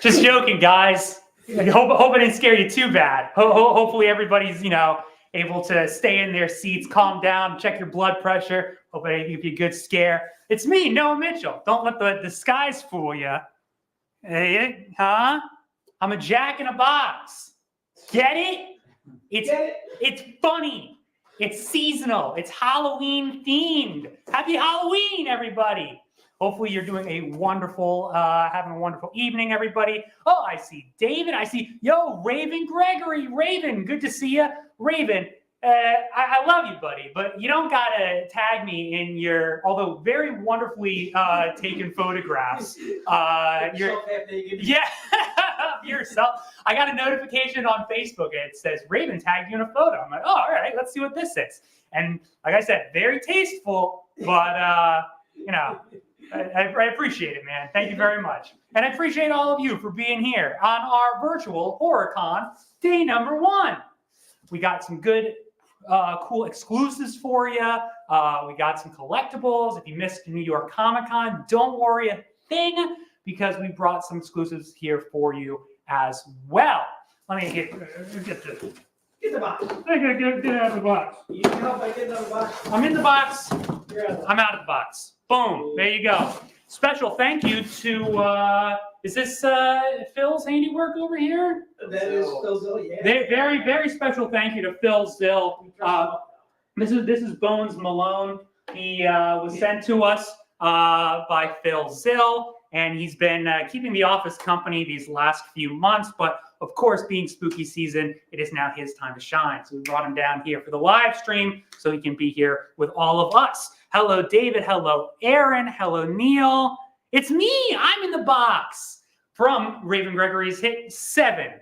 Just joking, guys. I hope I didn't scare you too bad. Hopefully everybody's, able to stay in their seats, calm down, check your blood pressure. Hope I didn't give you a good scare. It's me, Noah Mitchell. Don't let the skies fool you. Hey, huh? I'm a jack in a box. Get it? It's funny. It's seasonal. It's Halloween themed. Happy Halloween, everybody. Hopefully you're doing a wonderful, having a wonderful evening, everybody. Oh, I see David. I see, Raven Gregory. Raven, good to see you. Raven, I love you, buddy, but you don't got to tag me in your, although very wonderfully taken photographs. Yeah, yourself. I got a notification on Facebook and it says, Raven tagged you in a photo. I'm like, oh, all right, let's see what this is. And like I said, very tasteful, but, I appreciate it, man. Thank you very much. And I appreciate all of you for being here on our virtual HorrorCon day number 1. We got some good, cool exclusives for you. We got some collectibles. If you missed New York Comic Con, don't worry a thing because we brought some exclusives here for you as well. Let me get the box. Get out of the box. You can help by getting out of the box. I'm in the box. I'm out of the box. Boom. There you go. Special thank you to, is this Phil's handiwork over here? That is Phil Zill, yeah. Very, very special thank you to Phil Zill. This is Bones Malone. He was sent to us by Phil Zill, and he's been keeping the office company these last few months. But of course, being spooky season, it is now his time to shine. So we brought him down here for the live stream so he can be here with all of us. Hello, David. Hello, Aaron. Hello, Neil. It's me. I'm in the box from Raven Gregory's hit 7,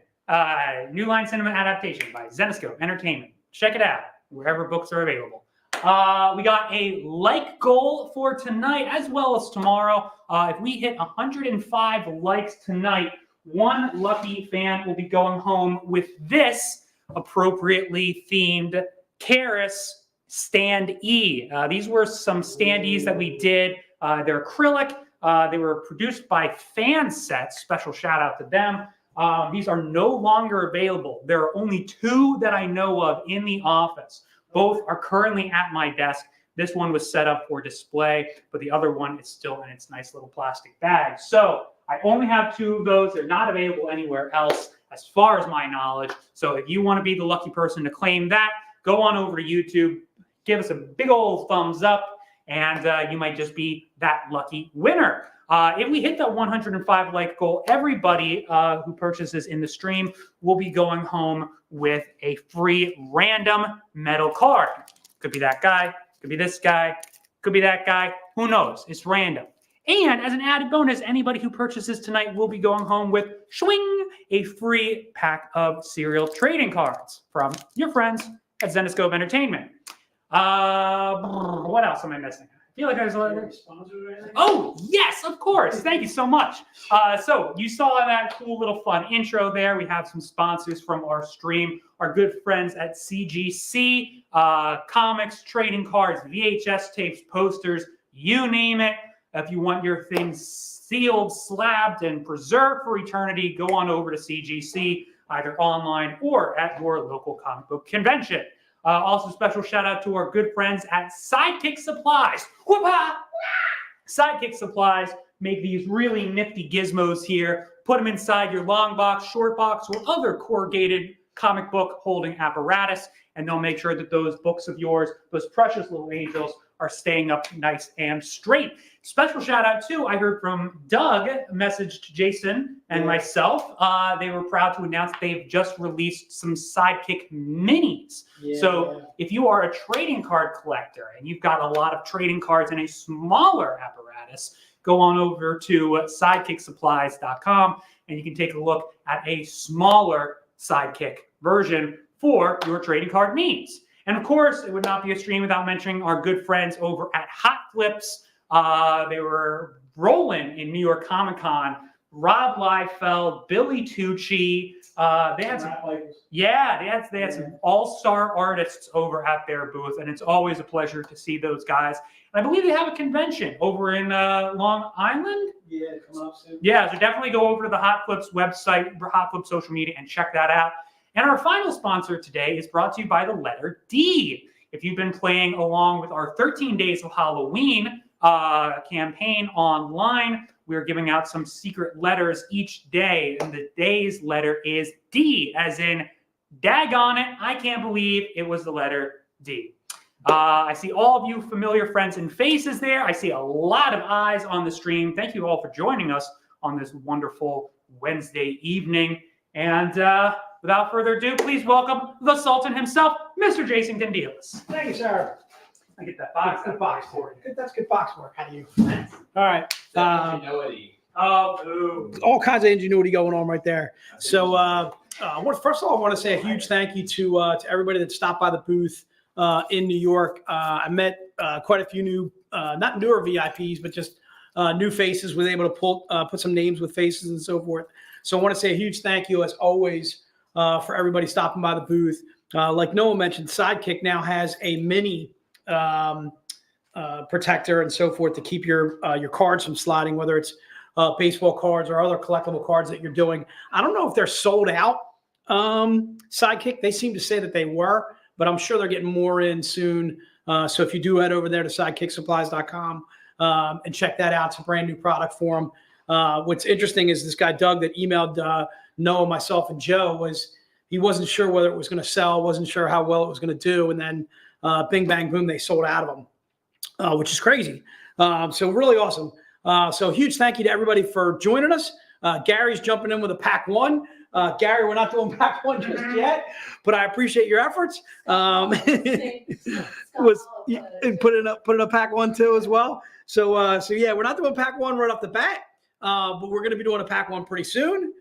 New Line Cinema adaptation by Zenescope Entertainment. Check it out wherever books are available. We got a like goal for tonight as well as tomorrow. If we hit 105 likes tonight, one lucky fan will be going home with this appropriately themed Karis stand-e. These were some stand-e's that we did. They're acrylic. They were produced by Fan Sets. Special shout out to them. These are no longer available. There are only 2 that I know of in the office. Both are currently at my desk. This one was set up for display, but the other one is still in its nice little plastic bag. So I only have 2 of those. They're not available anywhere else as far as my knowledge. So if you want to be the lucky person to claim that, go on over to YouTube, give us a big old thumbs up, and you might just be that lucky winner. If we hit that 105 like goal, everybody who purchases in the stream will be going home with a free random metal card. Could be that guy, could be this guy, could be that guy. Who knows? It's random. And as an added bonus, anybody who purchases tonight will be going home with swing, a free pack of serial trading cards from your friends at Zenescope Entertainment. What else am I missing? I feel like I was Oh, yes, of course. Thank you so much. So you saw that cool little fun intro there. We have some sponsors from our stream, our good friends at CGC, comics, trading cards, VHS tapes, posters, you name it. If you want your things sealed, slabbed, and preserved for eternity, go on over to CGC, either online or at your local comic book convention. Also, special shout out to our good friends at Sidekick Supplies. Whoop-ha! Sidekick Supplies make these really nifty gizmos here. Put them inside your long box, short box, or other corrugated comic book holding apparatus, and they'll make sure that those books of yours, those precious little angels, are staying up nice and straight. Special shout out too, I heard from Doug, messaged Jason and myself. They were proud to announce they've just released some Sidekick minis. So if you are a trading card collector and you've got a lot of trading cards in a smaller apparatus, go on over to sidekicksupplies.com and you can take a look at a smaller Sidekick version for your trading card needs. And of course, it would not be a stream without mentioning our good friends over at Hot Flips. They were rolling in New York Comic Con. Rob Liefeld, Billy Tucci. They had some, they had some all-star artists over at their booth, and it's always a pleasure to see those guys. And I believe they have a convention over in Long Island. Yeah, coming up soon. Yeah, so definitely go over to the Hot Flips website, Hot Flips social media, and check that out. And our final sponsor today is brought to you by the letter D. If you've been playing along with our 13 Days of Halloween campaign online, we're giving out some secret letters each day, and the day's letter is D, as in, daggone it, I can't believe it was the letter D. I see all of you familiar friends and faces there. I see a lot of eyes on the stream. Thank you all for joining us on this wonderful Wednesday evening. And without further ado, please welcome the Sultan himself, Mr. Jason Dendelis. Thank you, sir. I get that box. Good box for you. That's good box work. How do you? All right. All kinds of ingenuity going on right there. So, first of all, I want to say a huge thank you to everybody that stopped by the booth in New York. I met quite a few new, not newer VIPs, but just new faces. Was able to put some names with faces and so forth. So I want to say a huge thank you, as always, for everybody stopping by the booth. Like Noah mentioned, Sidekick now has a mini protector and so forth to keep your cards from sliding, whether it's baseball cards or other collectible cards that you're doing. I don't know if they're sold out, Sidekick. They seem to say that they were, but I'm sure they're getting more in soon. So if you do head over there to sidekicksupplies.com and check that out, it's a brand new product for them. What's interesting is this guy, Doug, that emailed Noah, myself, and Joe, he wasn't sure whether it was going to sell, wasn't sure how well it was going to do. And then bing, bang, boom, they sold out of them, which is crazy. So really awesome. So huge thank you to everybody for joining us. Gary's jumping in with a pack one. Gary, we're not doing pack one just yet, but I appreciate your efforts. Put in a pack one too as well. So yeah, we're not doing pack one right off the bat, but we're going to be doing a pack one pretty soon.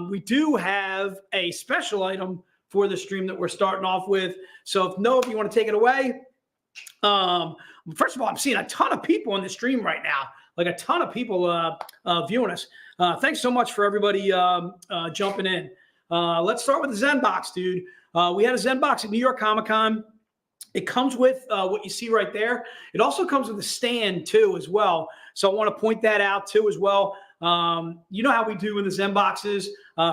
We do have a special item for the stream that we're starting off with. So if you want to take it away. First of all, I'm seeing a ton of people on the stream right now, like a ton of people viewing us. Thanks so much for everybody jumping in. Let's start with the Zen box, dude. We had a Zen box at New York Comic Con. It comes with what you see right there. It also comes with a stand too as well. So I want to point that out too as well. You know how we do with the Zen boxes.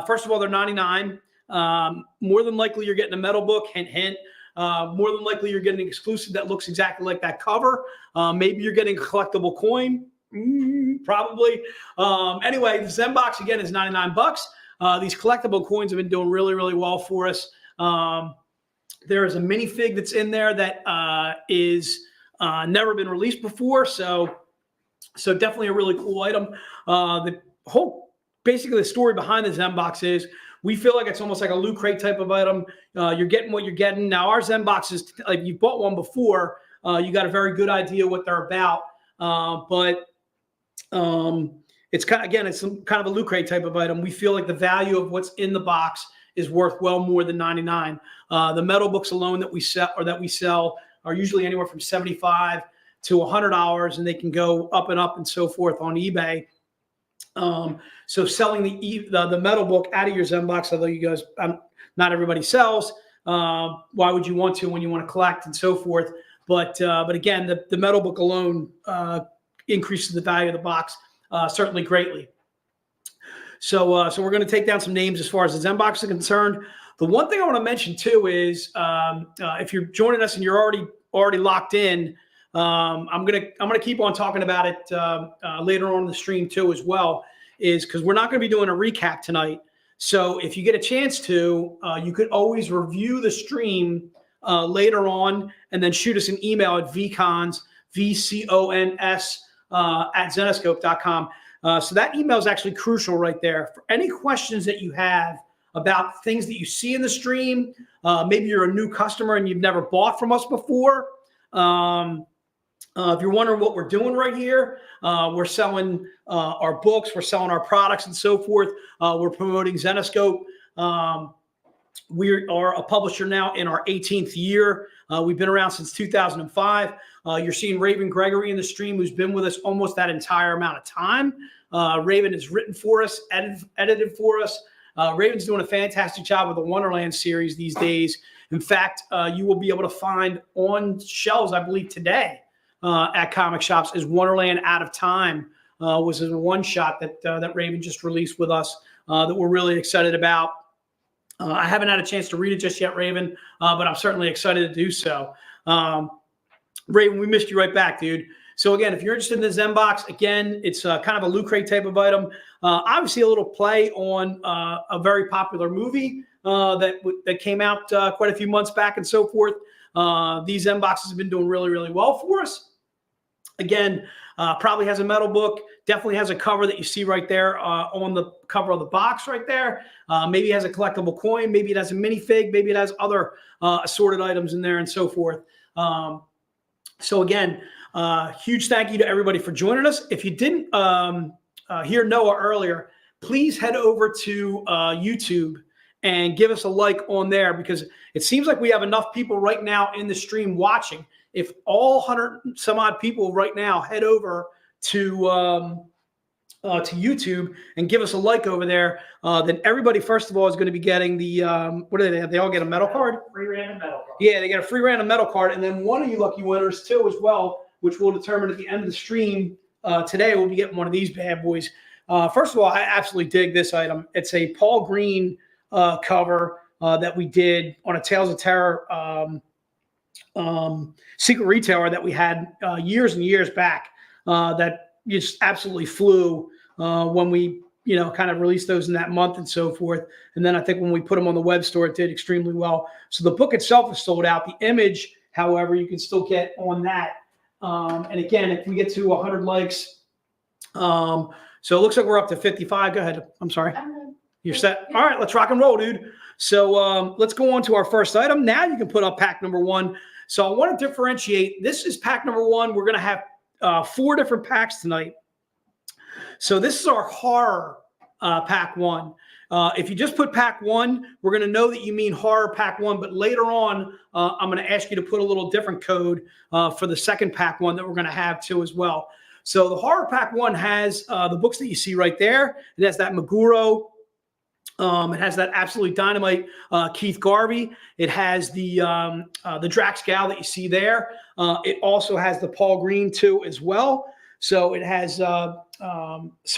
First of all, they're $99. More than likely you're getting a metal book, hint, hint. More than likely you're getting an exclusive that looks exactly like that cover. Maybe you're getting a collectible coin. Probably. Anyway, the Zen box again is $99. These collectible coins have been doing really, really well for us. There is a minifig that's in there that is never been released before. So definitely a really cool item. Basically the story behind the Zen box is we feel like it's almost like a loot crate type of item. You're getting what you're getting. Now our Zen boxes, like you've bought one before, you got a very good idea what they're about. But it's it's some kind of a loot crate type of item. We feel like the value of what's in the box is worth well more than $99. The metal books alone that we sell are usually anywhere from $75 to $100, and they can go up and so forth on eBay. So selling the metal book out of your Zen box, although you guys, not everybody sells. Why would you want to when you want to collect and so forth? But again, the metal book alone increases the value of the box certainly greatly. So we're going to take down some names as far as the Zen box is concerned. The one thing I want to mention too is if you're joining us and you're already locked in, I'm gonna keep on talking about it later on in the stream too as well. Is because we're not going to be doing a recap tonight. So if you get a chance to, you could always review the stream later on and then shoot us an email at vcons, VCONS, at Zenescope.com. So that email is actually crucial right there. For any questions that you have about things that you see in the stream, maybe you're a new customer and you've never bought from us before. If you're wondering what we're doing right here, we're selling our books, we're selling our products and so forth. We're promoting Zenescope. We are a publisher now in our 18th year. We've been around since 2005. You're seeing Raven Gregory in the stream, who's been with us almost that entire amount of time. Raven has written for us, edited for us. Raven's doing a fantastic job with the Wonderland series these days. In fact, you will be able to find on shelves, I believe today, at comic shops, is Wonderland Out of Time was a one-shot that Raven just released with us that we're really excited about. I haven't had a chance to read it just yet, Raven, but I'm certainly excited to do so. Raven, we missed you right back, dude. So again, if you're interested in the Zen box, again, it's kind of a loot crate type of item. Obviously, a little play on a very popular movie that came out quite a few months back and so forth. These Zen boxes have been doing really, really well for us. Again, probably has a metal book, definitely has a cover that you see right there on the cover of the box right there. Maybe it has a collectible coin, maybe it has a minifig, maybe it has other assorted items in there and so forth. So again, huge thank you to everybody for joining us. If you didn't hear Noah earlier, please head over to YouTube and give us a like on there, because it seems like we have enough people right now in the stream watching. If all 100 some odd people right now head over to YouTube and give us a like over there, then everybody, first of all, is going to be getting the, what do they have? They all get a metal card? Free random metal card. Yeah, they get a free random metal card. And then one of you lucky winners too as well, which we'll determine at the end of the stream today, we'll be getting one of these bad boys. First of all, I absolutely dig this item. It's a Paul Green cover that we did on a Tales of Terror secret retailer that we had years and years back that just absolutely flew when we, kind of released those in that month and so forth. And then I think when we put them on the web store, it did extremely well. So the book itself is sold out. The image, however, you can still get on that. And again, if we get to 100 likes, so it looks like we're up to 55. Go ahead. I'm sorry. You're set. All right, let's rock and roll, dude. So let's go on to our first item. Now you can put up pack number 1. So I want to differentiate. This is pack number 1. We're going to have 4 different packs tonight. So this is our horror pack 1. If you just put pack 1, we're going to know that you mean horror pack 1. But later on, I'm going to ask you to put a little different code for the second pack 1 that we're going to have too as well. So the horror pack 1 has the books that you see right there. It has that Meguro. It has that absolutely dynamite Keith Garvey. It has the Drax Gal that you see there. It also has the Paul Green too as well. So it has so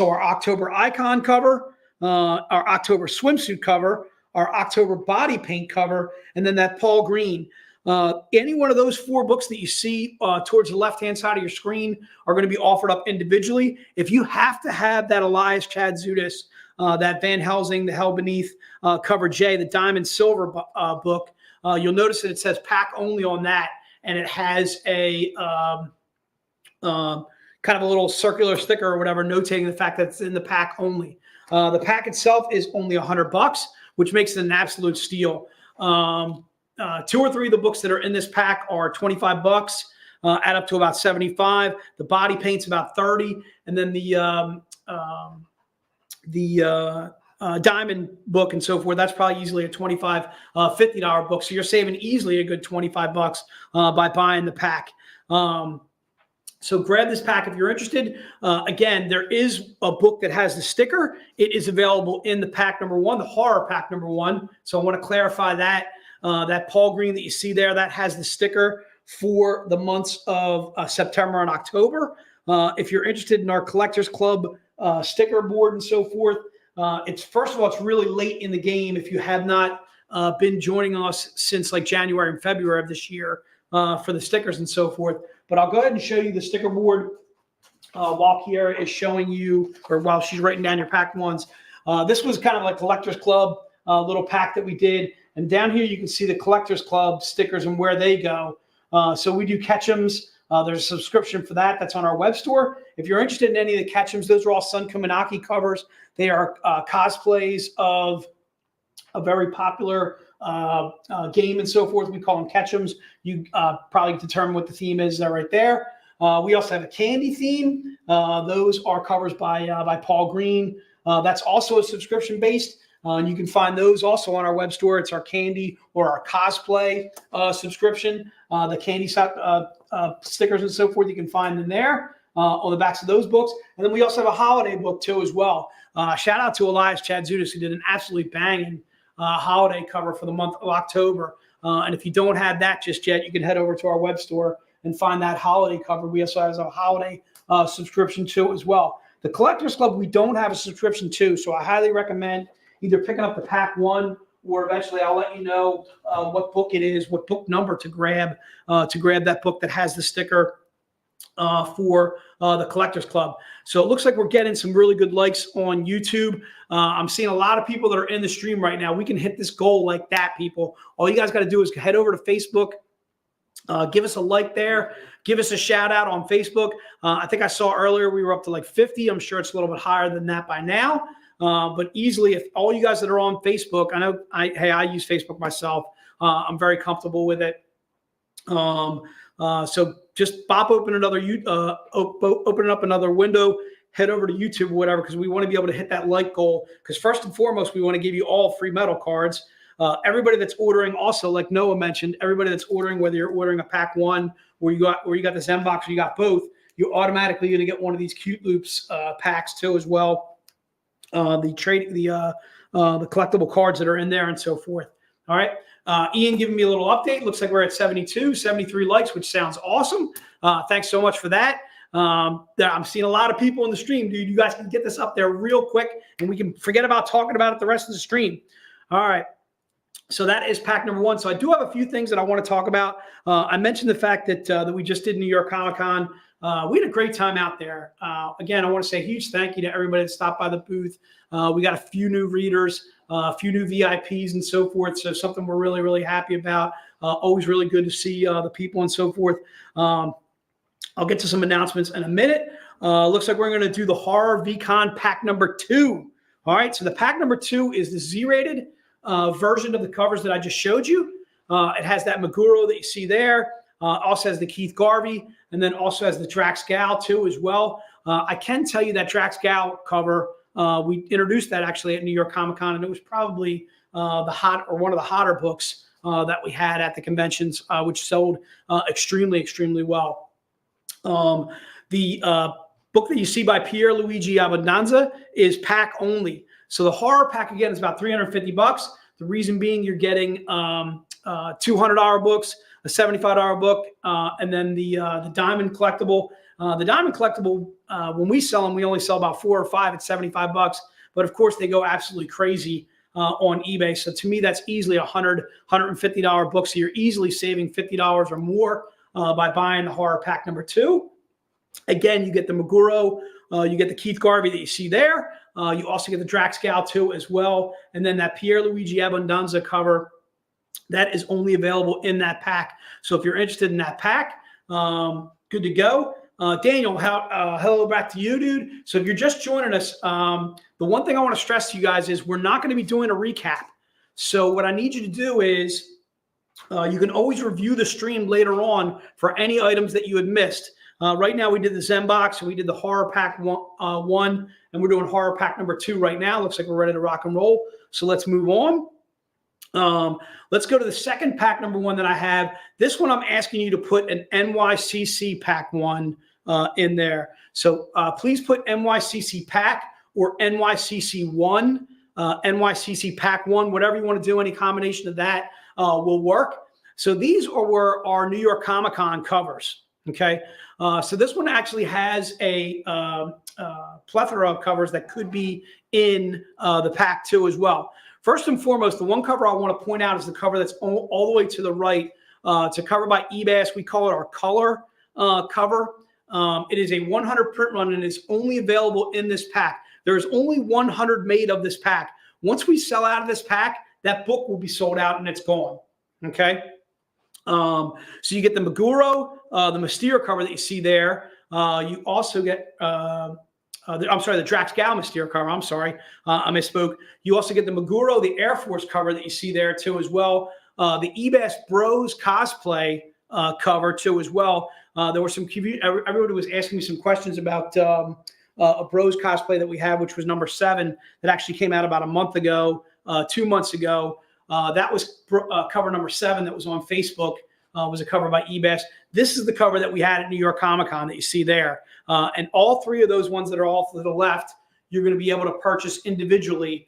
our October Icon cover, our October swimsuit cover, our October body paint cover, and then that Paul Green. Any one of those 4 books that you see towards the left-hand side of your screen are going to be offered up individually. If you have to have that Elias Chad Zudis, that Van Helsing, The Hell Beneath, cover J, the Diamond Silver book, you'll notice that it says pack only on that, and it has a kind of a little circular sticker or whatever notating the fact that it's in the pack only. The pack itself is only $100, which makes it an absolute steal. 2 or 3 of the books that are in this pack are $25, add up to about 75. The body paint's about 30, and then the diamond book and so forth, that's probably easily a $25, $50 book. So you're saving easily a good $25 by buying the pack. So grab this pack if you're interested. Again, there is a book that has the sticker. It is available in the pack number 1, the horror pack number 1. So I want to clarify that. That Paul Green that you see there, that has the sticker for the months of September and October. If you're interested in our Collectors Club sticker board and so forth, it's first of all, it's really late in the game if you have not been joining us since like January and February of this year for the stickers and so forth. But I'll go ahead and show you the sticker board while Kiera is showing you, or while she's writing down your pack 1s. This was kind of like Collectors Club little pack that we did. And down here, you can see the Collectors Club stickers and where they go. So we do Ketchums. There's a subscription for that. That's on our web store. If you're interested in any of the Ketchums, those are all Sun Kuminaki covers. They are cosplays of a very popular game and so forth. We call them Ketchums. You probably determine what the theme is right there. We also have a candy theme. Those are covers by Paul Green. That's also a subscription based. And you can find those also on our web store. It's our candy or our cosplay subscription. The candy stickers and so forth, you can find them there on the backs of those books. And then we also have a holiday book too as well. Shout out to Elias Chad Zudis, who did an absolutely banging holiday cover for the month of October. And if you don't have that just yet, you can head over to our web store and find that holiday cover. We also have a holiday subscription too as well. The Collectors Club, we don't have a subscription to, so I highly recommend either picking up the pack one, or eventually I'll let you know what book it is, what book number to grab that book that has the sticker for the Collectors Club. So it looks like we're getting some really good likes on YouTube. I'm seeing a lot of people that are in the stream right now. We can hit this goal like that, people. All you guys got to do is head over to Facebook. Give us a like there. Give us a shout out on Facebook. I think I saw earlier we were up to like 50. I'm sure it's a little bit higher than that by now. But easily, if all you guys that are on Facebook, I know I use Facebook myself. I'm very comfortable with it. So just open up another window, head over to YouTube or whatever, because we want to be able to hit that like goal. Because first and foremost, we want to give you all free metal cards. Everybody that's ordering, also like Noah mentioned, everybody that's ordering, whether you're ordering a pack one or you got the Zen box or you got both, you're automatically going to get one of these Cute Loops packs too as well. The collectible cards that are in there and so forth. All right. Ian giving me a little update. Looks like we're at 73 likes, which sounds awesome. Thanks so much for that. I'm seeing a lot of people in the stream, dude. You guys can get this up there real quick and we can forget about talking about it the rest of the stream. All right. So that is pack number one. So I do have a few things that I want to talk about. I mentioned the fact that we just did New York Comic Con. We had a great time out there. Again, I want to say a huge thank you to everybody that stopped by the booth. We got a few new readers, a few new VIPs and so forth. So something we're really, really happy about. Always really good to see the people and so forth. I'll get to some announcements in a minute. Looks like we're going to do the Horror VCon pack number 2. All right. So the pack number 2 is the Z-rated version of the covers that I just showed you. It has that Meguro that you see there. Also has the Keith Garvey, and then also has the Drax Gal too as well. I can tell you that Drax Gal cover, we introduced that actually at New York Comic Con, and it was probably one of the hotter books that we had at the conventions, which sold extremely, extremely well. The book that you see by Pierluigi Abbondanza is pack only. So the horror pack, again, is about $350. The reason being you're getting $200 books, a $75 book, and then the diamond collectible. The diamond collectible, when we sell them, we only sell about 4 or 5 at $75. But of course, they go absolutely crazy on eBay. So to me, that's easily $100, $150 book. So you're easily saving $50 or more by buying the horror pack number 2. Again, you get the Meguro, you get the Keith Garvey that you see there. You also get the Drax Gal too as well. And then that Pierluigi Abbondanza cover, that is only available in that pack. So if you're interested in that pack, good to go. Daniel, hello back to you, dude. So if you're just joining us, the one thing I want to stress to you guys is we're not going to be doing a recap. So what I need you to do is you can always review the stream later on for any items that you had missed. Right now, we did the Zen box, and we did the horror pack one, and we're doing horror pack number 2 right now. Looks like we're ready to rock and roll. So let's move on. Let's go to the second pack number 1 that I have. This one, I'm asking you to put an NYCC pack 1 in there. So please put NYCC pack or NYCC 1, NYCC pack 1, whatever you want to do. Any combination of that will work. So these were our New York Comic Con covers. Okay. So this one actually has a plethora of covers that could be in the pack 2 as well. First and foremost, the one cover I want to point out is the cover that's all the way to the right. It's a cover by eBay. We call it our color cover. It is a 100 print run, and it's only available in this pack. There's only 100 made of this pack. Once we sell out of this pack, that book will be sold out and it's gone. Okay. So you get the Meguro, the Mystere cover that you see there. You also get, the Drax Gal Mystere cover. I'm sorry, I misspoke. You also get the Meguro, the Air Force cover that you see there too as well. The eBay Bros cosplay cover too as well. There were some, everybody was asking me some questions about a Bros cosplay that we have, which was number 7 that actually came out about a month ago, 2 months ago. That was cover number 7 that was on Facebook, was a cover by eBay. This is the cover that we had at New York Comic Con that you see there. And all 3 of those ones that are off to the left, you're going to be able to purchase individually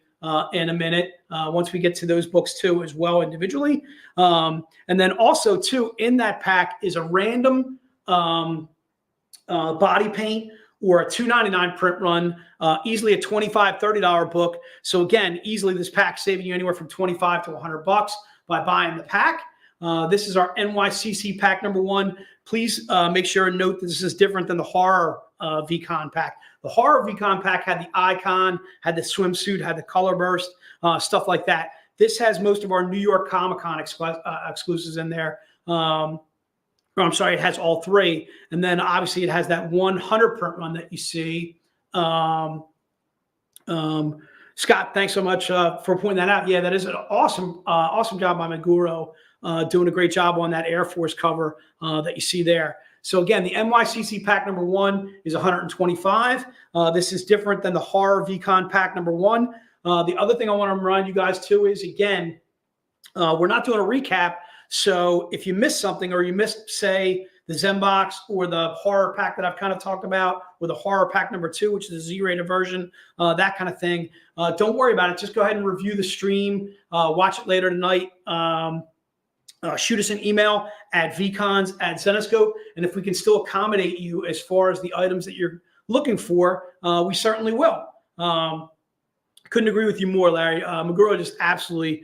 in a minute once we get to those books too as well individually. And then also too in that pack is a random body paint or a $2.99 print run, easily a $25, $30 book. So again, easily this pack saving you anywhere from $25 to $100 by buying the pack. This is our NYCC pack number 1. Please make sure and note that this is different than the horror VCon pack. The horror VCon pack had the icon, had the swimsuit, had the color burst, stuff like that. This has most of our New York Comic-Con exclusives in there. I'm sorry, it has all 3. And then obviously it has that 100 print run that you see. Scott, thanks so much for pointing that out. Yeah, that is an awesome job by Meguro, doing a great job on that Air Force cover that you see there. So again, the NYCC pack number 1 is $125. This is different than the horror VCon pack number 1. The other thing I want to remind you guys too is, again, we're not doing a recap. So if you missed something, or you missed, say, the Zenbox or the horror pack that I've kind of talked about, or the horror pack number 2, which is the Z-rated version, that kind of thing, don't worry about it. Just go ahead and review the stream, watch it later tonight. Shoot us an email at vcons@Zenescope, and if we can still accommodate you as far as the items that you're looking for, we certainly will. Couldn't agree with you more, Larry. Meguro just absolutely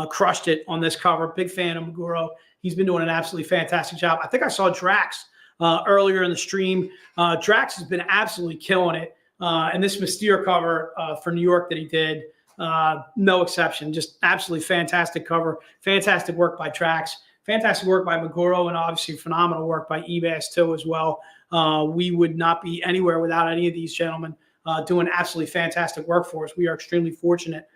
crushed it on this cover. Big fan of Meguro. He's been doing an absolutely fantastic job. I think I saw Drax earlier in the stream. Drax has been absolutely killing it. And this Mystere cover for New York that he did, no exception. Just absolutely fantastic cover. Fantastic work by Drax. Fantastic work by Meguro, and obviously phenomenal work by eBass too as well. We would not be anywhere without any of these gentlemen doing absolutely fantastic work for us. We are extremely fortunate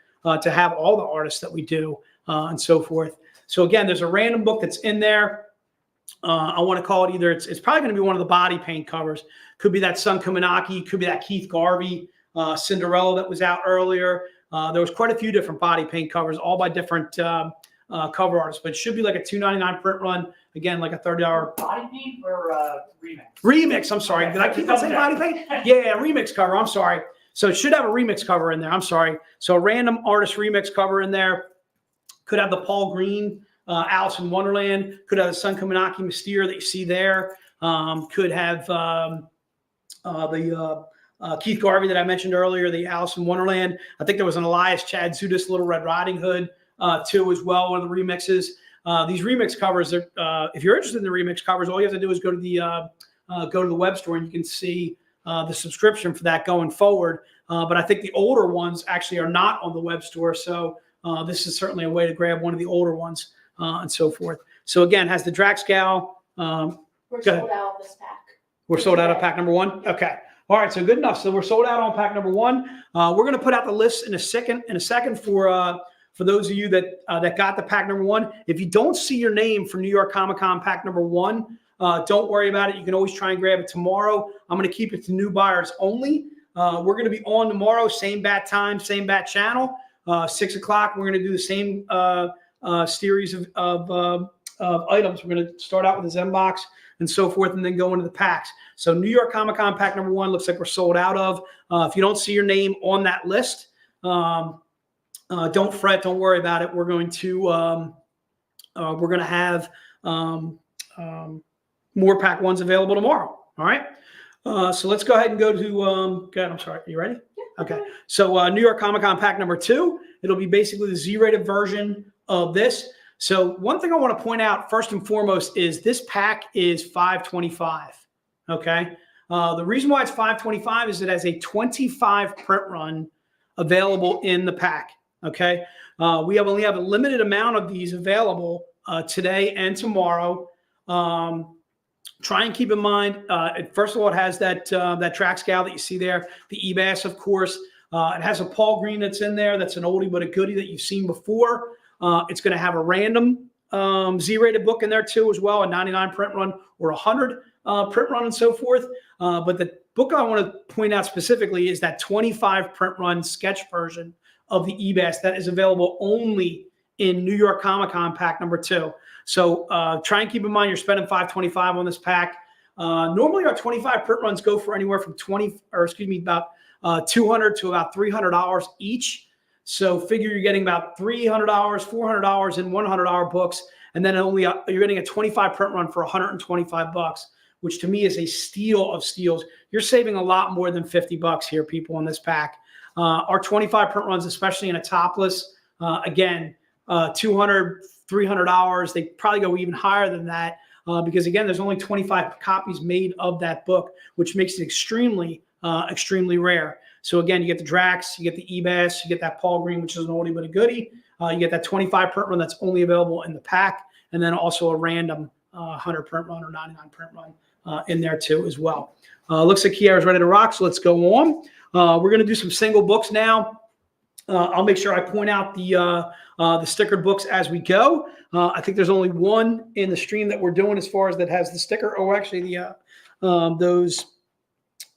to have all the artists that we do and so forth. So again, there's a random book that's in there. I want to call it either, it's probably going to be one of the body paint covers. Could be that Sun Kaminaki, could be that Keith Garvey Cinderella that was out earlier. There was quite a few different body paint covers, all by different cover artists, but it should be like a $2.99 print run. Again, like a $30. Body paint or remix? Remix, I'm sorry. Okay. Did I keep on saying body paint? Yeah, remix cover. I'm sorry. So it should have a remix cover in there. I'm sorry. So a random artist remix cover in there. Could have the Paul Green, Alice in Wonderland. Could have the Sun Kaminaki Mystere that you see there. Could have the Keith Garvey that I mentioned earlier, the Alice in Wonderland. I think there was an Elias Chad Zudas Little Red Riding Hood too as well, one of the remixes. These remix covers, if you're interested in the remix covers, all you have to do is go to the web store, and you can see the subscription for that going forward. But I think the older ones actually are not on the web store. So this is certainly a way to grab one of the older ones and so forth. So again, has the Drax Gal. We're sold out of this pack. We're sold out of pack number 1. Okay. All right. So good enough. So we're sold out on pack number 1. We're going to put out the list in a second for those of you that got the pack number 1. If you don't see your name for New York Comic-Con pack number 1, don't worry about it. You can always try and grab it tomorrow. I'm going to keep it to new buyers only. We're going to be on tomorrow, same bat time, same bat channel, 6 o'clock. We're going to do the same series of items. We're going to start out with the Zenbox and so forth, and then go into the packs. So New York Comic-Con pack number 1 looks like we're sold out of. If you don't see your name on that list, don't fret. Don't worry about it. We're going to have more pack 1s available tomorrow. All right. So let's go ahead and go to. God, I'm sorry. Are you ready? Yeah, okay. So New York Comic-Con pack number 2. It'll be basically the Z-rated version of this. So one thing I want to point out first and foremost is this pack is $525. Okay. The reason why it's $525 is it has a 25 print run available in the pack. Okay. We only have a limited amount of these available today and tomorrow. Try and keep in mind, first of all, it has that Drax Gal that you see there, the eBass, of course. It has a Paul Green that's in there. That's an oldie but a goodie that you've seen before. It's going to have a random Z-rated book in there too as well, a 99 print run or 100 print run and so forth. But the book I want to point out specifically is that 25 print run sketch version of the eBass that is available only in New York Comic-Con pack number 2. So try and keep in mind you're spending $525 on this pack. Normally our 25 print runs go for anywhere from about $200 to about $300 each. So figure you're getting about $300, $400 in $100 books, and then only you're getting a 25 print run for $125. which to me is a steal of steals. You're saving a lot more than $50 here, people, in this pack. Our 25 print runs, especially in a topless, again, $200, $300. They probably go even higher than that because, again, there's only 25 copies made of that book, which makes it extremely, extremely rare. So, again, you get the Drax, you get the Ebass, you get that Paul Green, which is an oldie but a goodie. You get that 25 print run that's only available in the pack, and then also a random 100 print run or 99 print run in there too as well. Looks like Kiara's ready to rock, so let's go on. We're going to do some single books now. I'll make sure I point out the stickered books as we go. I think there's only one in the stream that we're doing as far as that has the sticker. Oh, actually, the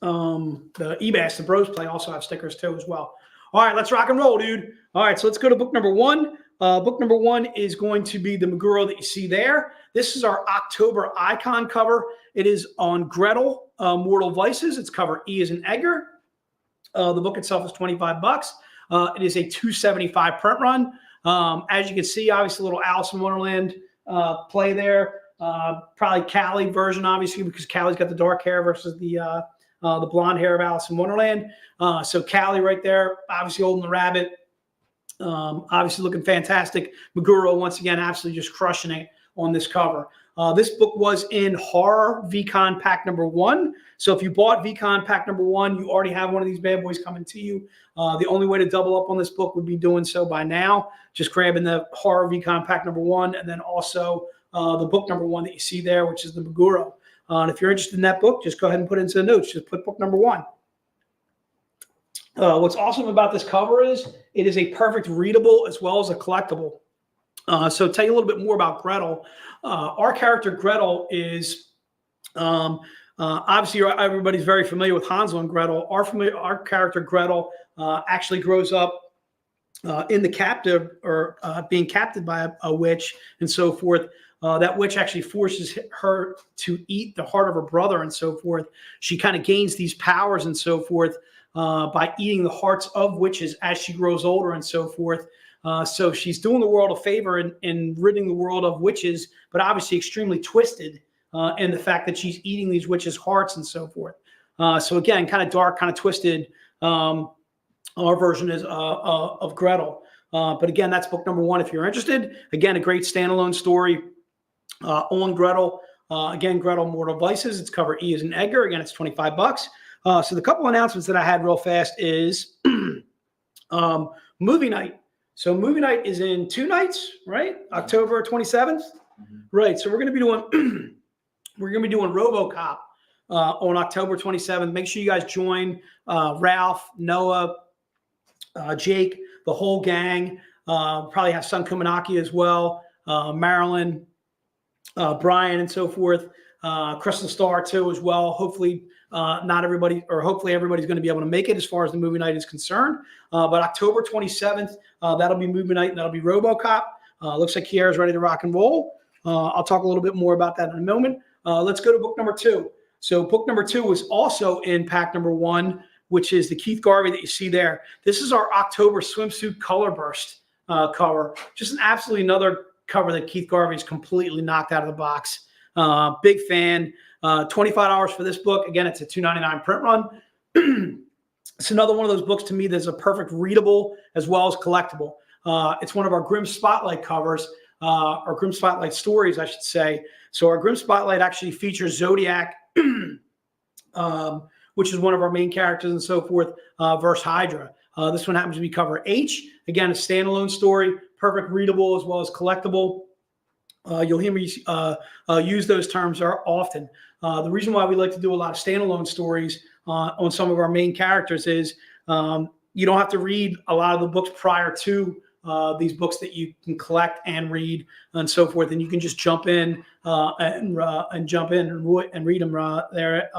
Ebass, the Bros Play also have stickers too as well. All right, let's rock and roll, dude. All right, so let's go to book number one. Book number one is going to be the Meguro that you see there. This is our October icon cover. It is on Gretel, Mortal Vices. It's cover E as in Edgar. The book itself is $25. It is a $275 print run. As you can see, obviously, a little Alice in Wonderland play there. Probably Callie version, obviously, because Callie's got the dark hair versus the blonde hair of Alice in Wonderland. So Callie right there, obviously holding the rabbit. Obviously looking fantastic. Meguro, once again, absolutely just crushing it on this cover. This book was in Horror VCon Pack number 1. So if you bought VCon Pack number 1, you already have one of these bad boys coming to you. The only way to double up on this book would be doing so by now. Just grabbing the Horror VCon Pack number 1 and then also the book number 1 that you see there, which is the Meguro. And if you're interested in that book, just go ahead and put it into the notes. Just put book number 1. What's awesome about this cover is it is a perfect readable as well as a collectible. So tell you a little bit more about Gretel. Our character Gretel is obviously everybody's very familiar with Hansel and Gretel. Our character Gretel actually grows up in the captive or being captured by a witch and so forth. That witch actually forces her to eat the heart of her brother and so forth. She kind of gains these powers and so forth by eating the hearts of witches as she grows older and so forth. So she's doing the world a favor in ridding the world of witches, but obviously extremely twisted in the fact that she's eating these witches' hearts and so forth. So again, kind of dark, kind of twisted. Our version is of Gretel. But again, that's book number 1 if you're interested. Again, a great standalone story on Gretel. Again, Gretel Mortal Vices. It's cover E as in Edgar. Again, it's $25. So the couple announcements that I had real fast is movie night. So movie night is in 2 nights, right? October 27th. Mm-hmm. Right. So we're going to be doing RoboCop on October 27th. Make sure you guys join Ralph, Noah, Jake, the whole gang. Probably have Sun Kumanaki as well, Marilyn, Brian, and so forth. Crystal Star too as well. Hopefully not everybody, or hopefully everybody's going to be able to make it as far as the movie night is concerned. But October 27th, that'll be movie night and that'll be RoboCop. Looks like Kiara's ready to rock and roll. I'll talk a little bit more about that in a moment. Let's go to book number 2. So book number 2 was also in pack number 1, which is the Keith Garvey that you see there. This is our October swimsuit color burst cover. Just an absolutely another cover that Keith Garvey's completely knocked out of the box. Big fan. $25 for this book. Again, it's a $2.99 print run. It's another one of those books to me that's a perfect readable as well as collectible. It's one of our Grimm Spotlight covers, or Grimm Spotlight stories, I should say. So our Grimm Spotlight actually features Zodiac, which is one of our main characters and so forth, versus Hydra. This one happens to be cover H. Again, a standalone story, perfect readable as well as collectible. You'll hear me use those terms often. The reason why we like to do a lot of standalone stories on some of our main characters is you don't have to read a lot of the books prior to these books that you can collect and read and so forth, and you can just jump in and jump in and read them there.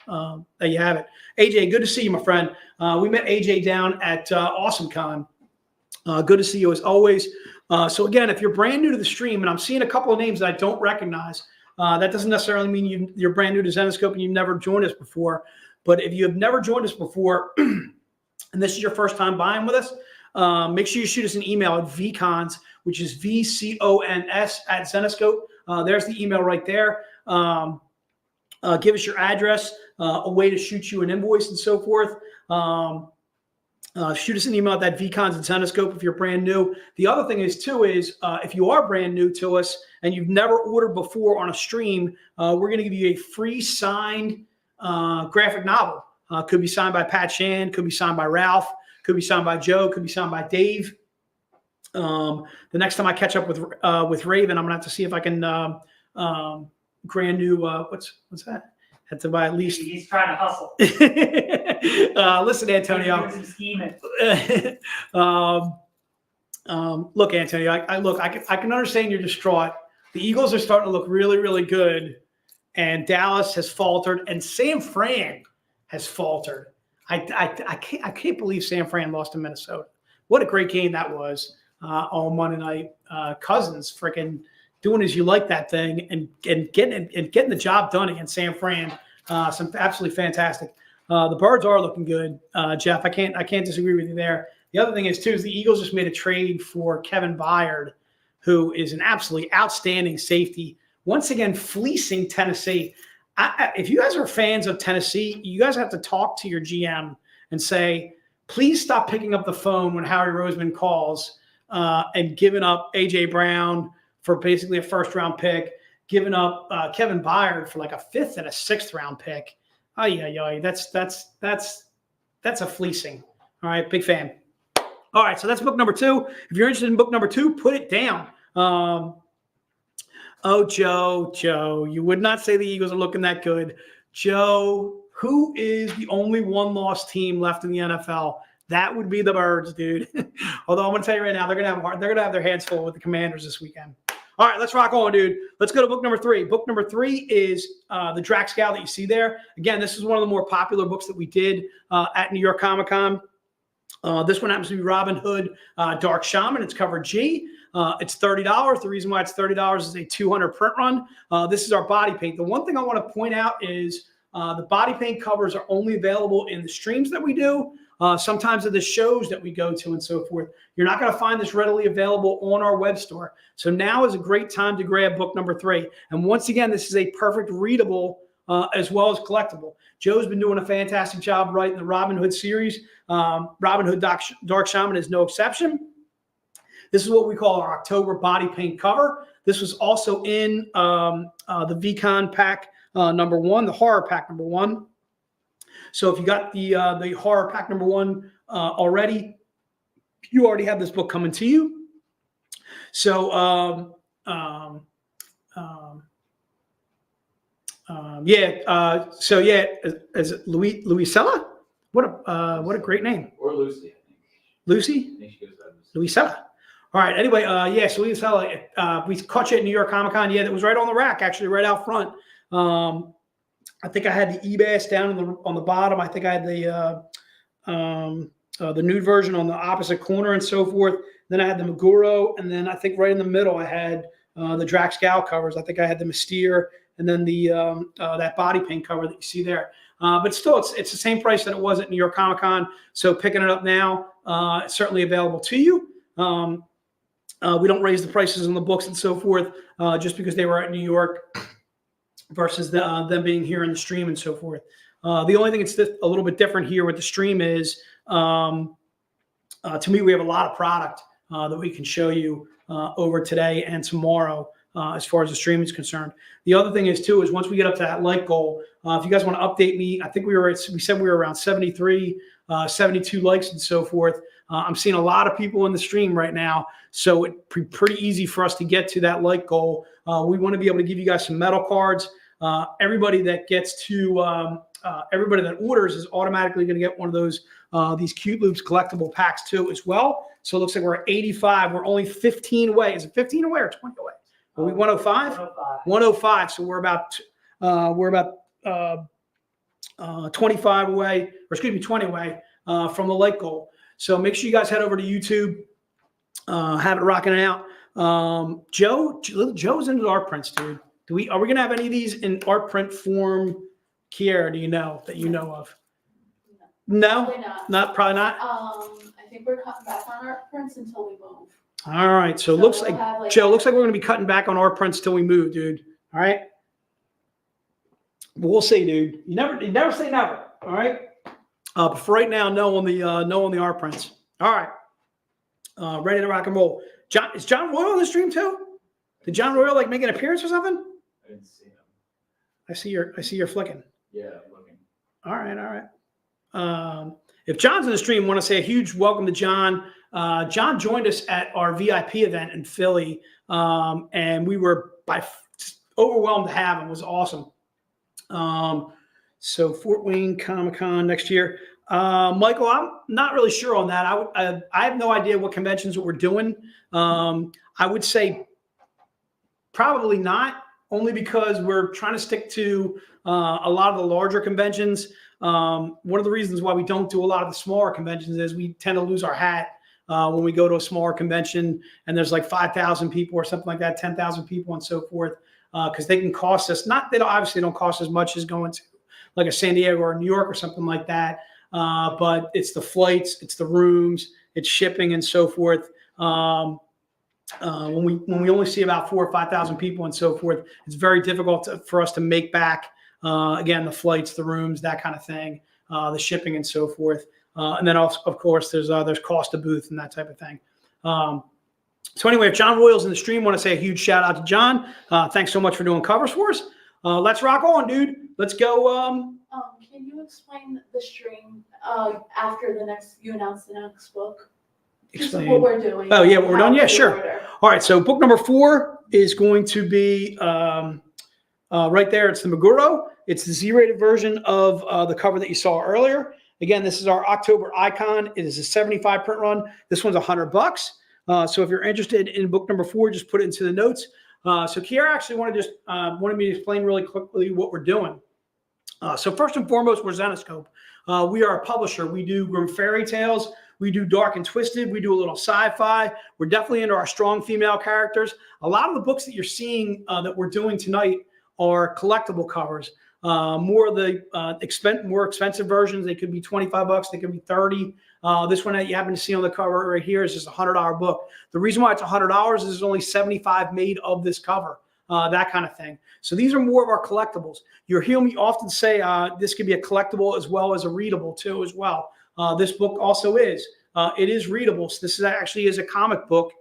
There you have it. AJ, good to see you, my friend. We met AJ down at AwesomeCon. Good to see you as always. So again, if you're brand new to the stream, and I'm seeing a couple of names that I don't recognize, that doesn't necessarily mean you're brand new to Zenescope and you've never joined us before. But if you have never joined us before, and this is your first time buying with us, make sure you shoot us an email at vcons, which is VCONS @Zenescope. There's the email right there. give us your address, a way to shoot you an invoice and so forth. Shoot us an email at that VCons and Zenescope if you're brand new. The other thing is too is if you are brand new to us and you've never ordered before on a stream, we're going to give you a free signed graphic novel. Could be signed by Pat Shan, could be signed by Ralph, could be signed by Joe, could be signed by Dave. The next time I catch up with Raven, I'm gonna have to see if I can brand new what's that? Have to buy at least. He's trying to hustle. Listen, Antonio. He's scheming. Look, Antonio. I can understand you're distraught. The Eagles are starting to look really, really good, and Dallas has faltered, and San Fran has faltered. I can't believe San Fran lost to Minnesota. What a great game that was on Monday night. Cousins freaking doing as you like that thing and getting the job done against San Fran. Some absolutely fantastic. The Birds are looking good, Jeff. I can't disagree with you there. The other thing is too is the Eagles just made a trade for Kevin Byard, who is an absolutely outstanding safety. Once again, fleecing Tennessee. If you guys are fans of Tennessee, you guys have to talk to your GM and say, please stop picking up the phone when Howie Roseman calls and giving up A.J. Brown for basically a first-round pick, giving up Kevin Byard for like a fifth and a sixth-round pick. Oh yeah, that's a fleecing. All right, big fan. All right, so that's book number 2. If you're interested in book number 2, put it down. Oh, Joe, you would not say the Eagles are looking that good. Joe, who is the only one-loss team left in the NFL? That would be the Birds, dude. Although I'm going to tell you right now, they're going to have their hands full with the Commanders this weekend. All right, let's rock on, dude. Let's go to book number 3. Book number 3 is the Drax Gal that you see there. Again, this is one of the more popular books that we did at New York Comic Con. This one happens to be Robin Hood, Dark Shaman. It's cover G. It's $30. The reason why it's $30 is a 200 print run. This is our body paint. The one thing I want to point out is the body paint covers are only available in the streams that we do. Sometimes at the shows that we go to and so forth. You're not going to find this readily available on our web store. So now is a great time to grab book number 3. And once again, this is a perfect readable as well as collectible. Joe's been doing a fantastic job writing the Robin Hood series. Robin Hood Dark Shaman is no exception. This is what we call our October body paint cover. This was also in the VCon pack number 1, the horror pack number 1. So if you got the horror pack number 1 already, you already have this book coming to you. So is it Louisella? What a great name. Or Lucy, I think. Lucy? I think she goes by Lucy. Louisella. All right. Anyway, so Louisella, we caught you at New York Comic Con. Yeah, that was right on the rack, actually, right out front. I think I had the eBass down on the bottom. I think I had the nude version on the opposite corner and so forth. Then I had the Meguro, and then I think right in the middle I had the Drax Gal covers. I think I had the Mystere, and then the that body paint cover that you see there. But still, it's the same price that it was at New York Comic Con. So picking it up now, it's certainly available to you. We don't raise the prices on the books and so forth just because they were at New York versus them being here in the stream and so forth. The only thing that's a little bit different here with the stream is, to me, we have a lot of product that we can show you over today and tomorrow as far as the stream is concerned. The other thing is, too, is once we get up to that like goal, if you guys want to update me, I think we said we were around 73, 72 likes and so forth. I'm seeing a lot of people in the stream right now, so it's pretty easy for us to get to that like goal. We want to be able to give you guys some metal cards. Everybody that gets to everybody that orders is automatically going to get one of those these Cute Loops collectible packs too as well. So it looks like we're at 85. We're only 15 away. Is it 15 away or 20 away? Are we 105? 105. 105. So we're about 25 away, or excuse me, 20 away from the like goal. So make sure you guys head over to YouTube, have it rocking out. Joe's into art prints, dude. Are we gonna have any of these in art print form? Kiera, do you know that you know of? No, probably not. I think we're cutting back on art prints until we move. All right, so it looks like Joe. Looks like we're gonna be cutting back on art prints till we move, dude. All right. But we'll see, dude. You never say never. All right. But for right now, no on the art prints. All right. Ready to rock and roll. Is John Royal on the stream too? Did John Royal like make an appearance or something? I didn't see him. I see you're flicking. Yeah, I'm looking. All right. If John's in the stream, I want to say a huge welcome to John. John joined us at our VIP event in Philly, and we were overwhelmed to have him. It was awesome. So Fort Wayne Comic-Con next year. Michael, I'm not really sure on that. I have no idea what conventions that we're doing. I would say probably not, only because we're trying to stick to a lot of the larger conventions. One of the reasons why we don't do a lot of the smaller conventions is we tend to lose our hat when we go to a smaller convention and there's like 5,000 people or something like that, 10,000 people and so forth, because they can cost us, they obviously don't cost as much as going to like a San Diego or New York or something like that. But it's the flights, it's the rooms, it's shipping and so forth. When we only see about 4,000 or 5,000 people and so forth, it's very difficult for us to make back, again, the flights, the rooms, that kind of thing, the shipping and so forth. And then also, of course, there's cost of booth and that type of thing. So anyway, if John Royal's in the stream, I want to say a huge shout out to John. Thanks so much for doing covers for us. Let's rock on, dude. Let's go. Can you explain the stream after you announce the next book? Just Explain. what we're doing. Oh, yeah, what we're doing? Yeah, the sure. order. All right, so book number 4 is going to be right there. It's the Meguro. It's the Z-rated version of the cover that you saw earlier. Again, this is our October icon. It is a 75 print run. This one's $100. So if you're interested in book number 4, just put it into the notes. So Kiara actually wanted me to explain really quickly what we're doing. So first and foremost, we're Zenescope. We are a publisher. We do grim fairy tales. We do dark and twisted. We do a little sci-fi. We're definitely into our strong female characters. A lot of the books that you're seeing that we're doing tonight are collectible covers. More of the more expensive versions, they could be $25. They could be $30. This one that you happen to see on the cover right here is just a $100 book. The reason why it's $100 is there's only 75 made of this cover. That kind of thing. So these are more of our collectibles. You'll hear me often say this could be a collectible as well as a readable too as well. This book also is. It is readable. So this actually is a comic book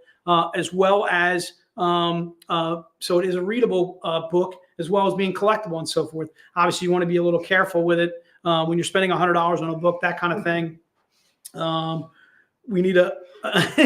as well as, so it is a readable book as well as being collectible and so forth. Obviously, you want to be a little careful with it when you're spending $100 on a book, that kind of thing. We need a. That's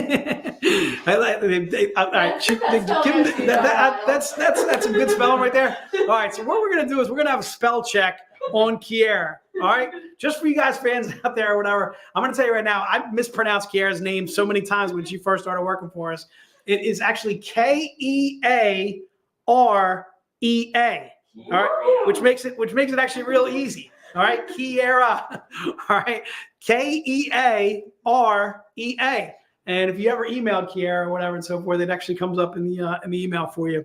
a good spelling right there. All right, so what we're gonna do is we're gonna have a spell check on Kiera. All right, just for you guys fans out there or whatever. I'm gonna tell you right now, I mispronounced Kiera's name so many times when she first started working for us. It is actually Kearea. All right, which makes it actually real easy. All right, Kiera. All right, Kearea. And if you ever emailed Kiera or whatever and so forth, it actually comes up in the email for you.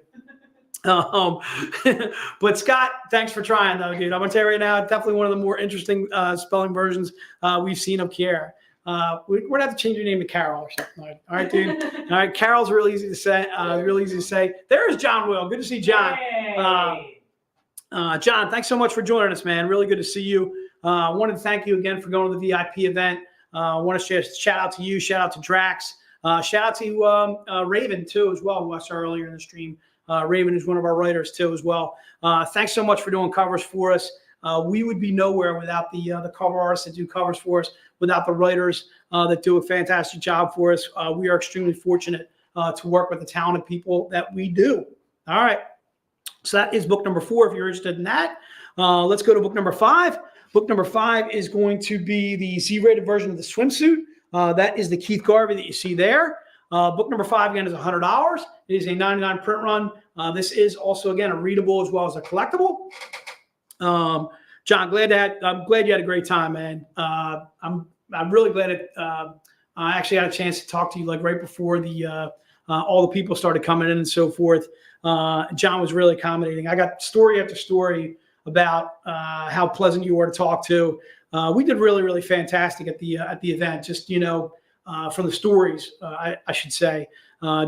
But Scott, thanks for trying though, dude. I'm gonna tell you right now, it's definitely one of the more interesting spelling versions we've seen of Kiera. We're gonna have to change your name to Carol or something. All right, dude. All right, Carol's real easy to say. There is John Will. Good to see John. John, thanks so much for joining us, man. Really good to see you. I wanted to thank you again for going to the VIP event. I want to shout out to you, shout out to Drax, shout out to Raven too as well, who I saw earlier in the stream. Raven is one of our writers too as well. Thanks so much for doing covers for us. We would be nowhere without the cover artists that do covers for us, without the writers that do a fantastic job for us. We are extremely fortunate to work with the talented people that we do. All right. So that is book number 4 if you're interested in that. Let's go to book number 5. Book number 5 is going to be the Z-rated version of the swimsuit. That is the Keith Garvey that you see there. Book number 5, again, is $100. It is a 99 print run. This is also, again, a readable as well as a collectible. John, I'm glad you had a great time, man. I'm really glad I actually had a chance to talk to you like right before all the people started coming in and so forth. John was really accommodating. I got story after story about how pleasant you were to talk to. We did really, really fantastic at the event. Just from the stories, I should say,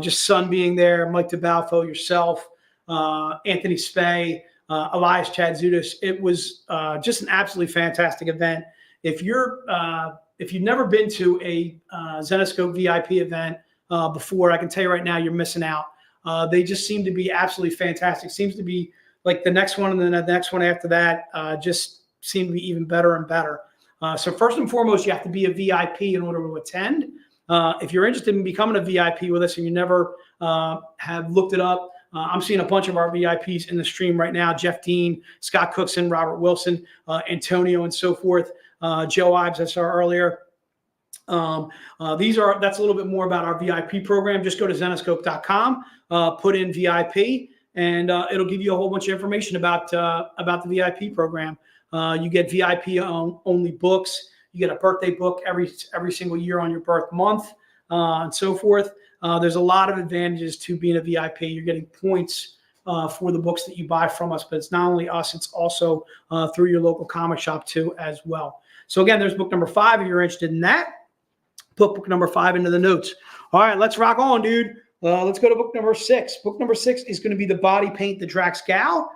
just Sun being there, Mike DeBalfo, yourself, Anthony Spey, Elias Chadzudis. It was just an absolutely fantastic event. If you've never been to a Zenescope VIP event before, I can tell you right now, you're missing out. They just seem to be absolutely fantastic. Seems to be like the next one and then the next one after that just seem to be even better and better. So first and foremost, you have to be a VIP in order to attend. If you're interested in becoming a VIP with us and you never have looked it up, I'm seeing a bunch of our VIPs in the stream right now. Jeff Dean, Scott Cookson, Robert Wilson, Antonio, and so forth. Joe Ives, I saw earlier. That's a little bit more about our VIP program. Just go to Zenescope.com, put in VIP, and it'll give you a whole bunch of information about the VIP program. You get VIP only books. You get a birthday book every single year on your birth month, and so forth. There's a lot of advantages to being a VIP. You're getting points for the books that you buy from us, but it's not only us, it's also through your local comic shop too as well. So again, there's book number 5 if you're interested in that. Put book number 5 into the notes. All right, let's rock on, dude. Let's go to book number 6. Book number 6 is going to be the Body Paint, the Drax Gal.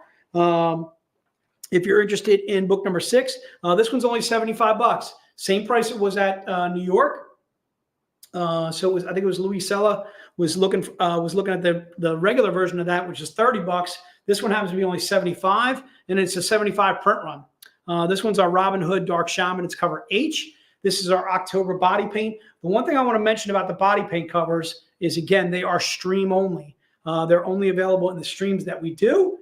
If you're interested in book number 6, this one's only $75. Same price it was at New York. So it was, I think it was Louis Sella was looking at the regular version of that, which is $30. This one happens to be only 75, and it's a 75 print run. This one's our Robin Hood Dark Shaman. It's cover H. This is our October body paint. The one thing I want to mention about the body paint covers is, again, they are stream only. They're only available in the streams that we do.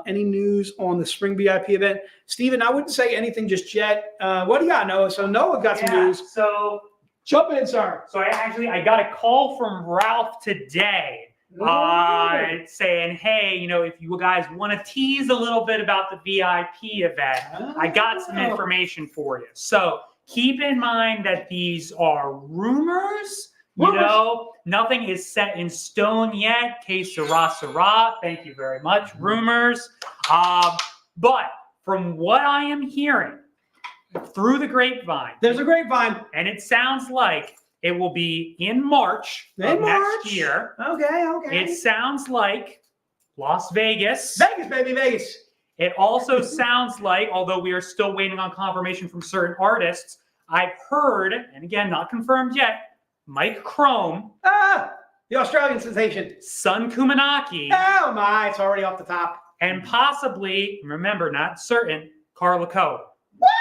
Any news on the spring VIP event? Steven, I wouldn't say anything just yet. What do you got, Noah? So Noah got some news. So jump in, sir. So I got a call from Ralph today saying, hey, if you guys want to tease a little bit about the VIP event, I got some information for you. So keep in mind that these are rumors. Nothing is set in stone yet. Que sera, sera. Thank you very much. Rumors. But from what I am hearing through the grapevine, there's a grapevine, and it sounds like it will be in March of next year. Okay. It sounds like Las Vegas. Vegas, baby, Vegas. It also sounds like, although we are still waiting on confirmation from certain artists, I've heard, and again, not confirmed yet, Mike Chrome. The Australian sensation. Sun Kumanaki. Oh my, it's already off the top. And possibly, remember, not certain, Carla Cohen. What?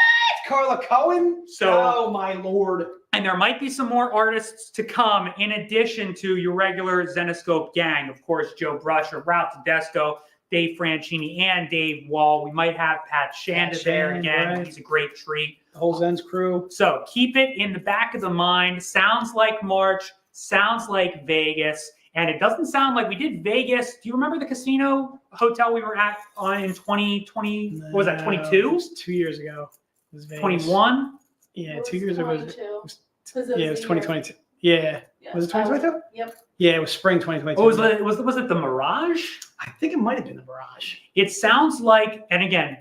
Carla Cohen? So, oh my Lord. And there might be some more artists to come in addition to your regular Zenescope gang. Of course, Joe Brush, or Ralph Tedesco, Dave Franchini, and Dave Wall. We might have Pat Shanda there again. Right. He's a great treat. The whole Zen's crew. So keep it in the back of the mind. Sounds like March. Sounds like Vegas. And it doesn't sound like we did Vegas. Do you remember the casino hotel we were at in 2020? No, what was that, 22? It was 2 years ago. It was Vegas. 21? Yeah, 2 years ago. It was 2022. Yeah. Was it 2022? Yep. Yeah, it was spring 2022. Oh, was it the Mirage? I think it might have been the Mirage. It sounds like, and again,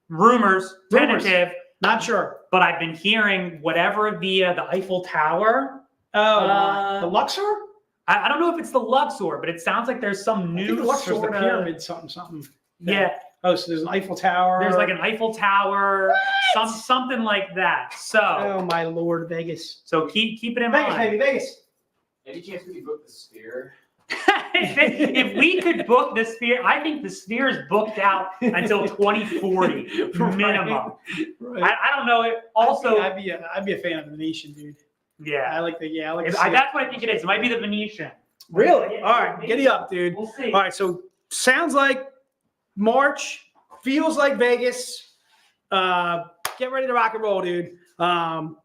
rumors, tentative. Not sure. But I've been hearing whatever via the Eiffel Tower. The Luxor? I don't know if it's the Luxor, but it sounds like there's some new the Luxor, the pyramid, something. Yeah. Oh, so there's an Eiffel Tower. There's like an Eiffel Tower, something like that. So. Oh my Lord, Vegas. So keep it in Vegas, mind. Baby, Vegas. Any chance we could book the Sphere? If we could book the Sphere, I think the Sphere is booked out until 2040 minimum. Right. I don't know. Also, I'd be a fan of the Venetian, dude. Yeah, I like the that's what I think it is. It might be the Venetian. Really? All right, giddy up, dude. We'll see. All right, so sounds like March, feels like Vegas. Get ready to rock and roll, dude. All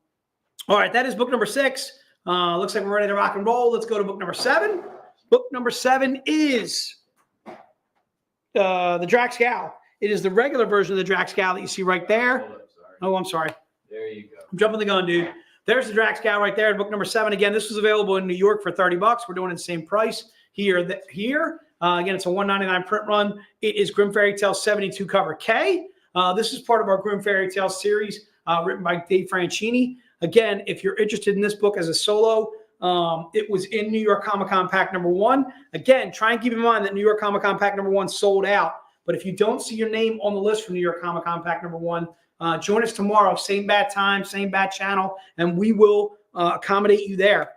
right, that is book number 6. Looks like we're ready to rock and roll. Let's go to book number 7. Book number 7 is the Drax Gal. It is the regular version of the Drax Gal that you see right there. Hold up, sorry. Oh, I'm sorry. There you go. I'm jumping the gun, dude. There's the Drax Gal right there. Book number 7. Again, this was available in New York for $30. We're doing it the same price here. Again, it's a $1.99 print run. It is Grim Fairy Tale 72 cover K. This is part of our Grim Fairy Tale series written by Dave Franchini. Again, if you're interested in this book as a solo, it was in New York Comic Con pack number 1. Again, try and keep in mind that New York Comic Con pack number 1 sold out But if you don't see your name on the list for New York Comic Con Pack number 1, join us tomorrow, same bad time, same bad channel, and we will accommodate you there.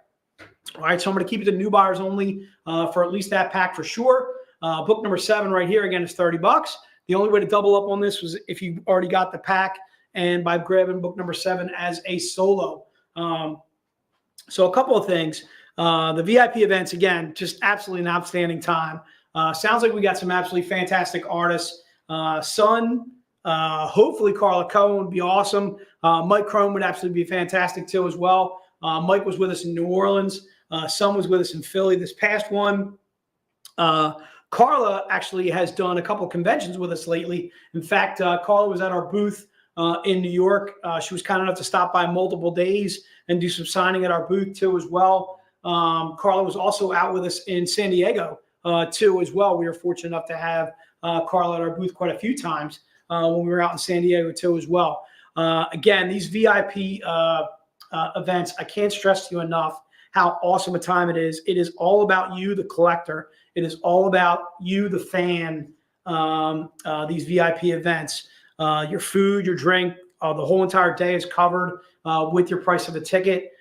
All right, so I'm going to keep it to new buyers only for at least that pack for sure. Book number 7 right here, again, is $30. The only way to double up on this was if you already got the pack and by grabbing book number 7 as a solo. So a couple of things. The VIP events, again, just absolutely an outstanding time. Sounds like we got some absolutely fantastic artists. Sun, hopefully Carla Cohen would be awesome. Mike Crone would absolutely be fantastic too as well. Mike was with us in New Orleans. Sun was with us in Philly this past one. Carla actually has done a couple of conventions with us lately. In fact, Carla was at our booth in New York. She was kind enough to stop by multiple days and do some signing at our booth too as well. Carla was also out with us in San Diego too as well. We were fortunate enough to have Carla at our booth quite a few times when we were out in San Diego too as well. Again, these VIP events, I can't stress to you enough how awesome a time it is. It is all about you, the collector. It is all about you, the fan, these VIP events. Your food, your drink, the whole entire day is covered with your price of the ticket.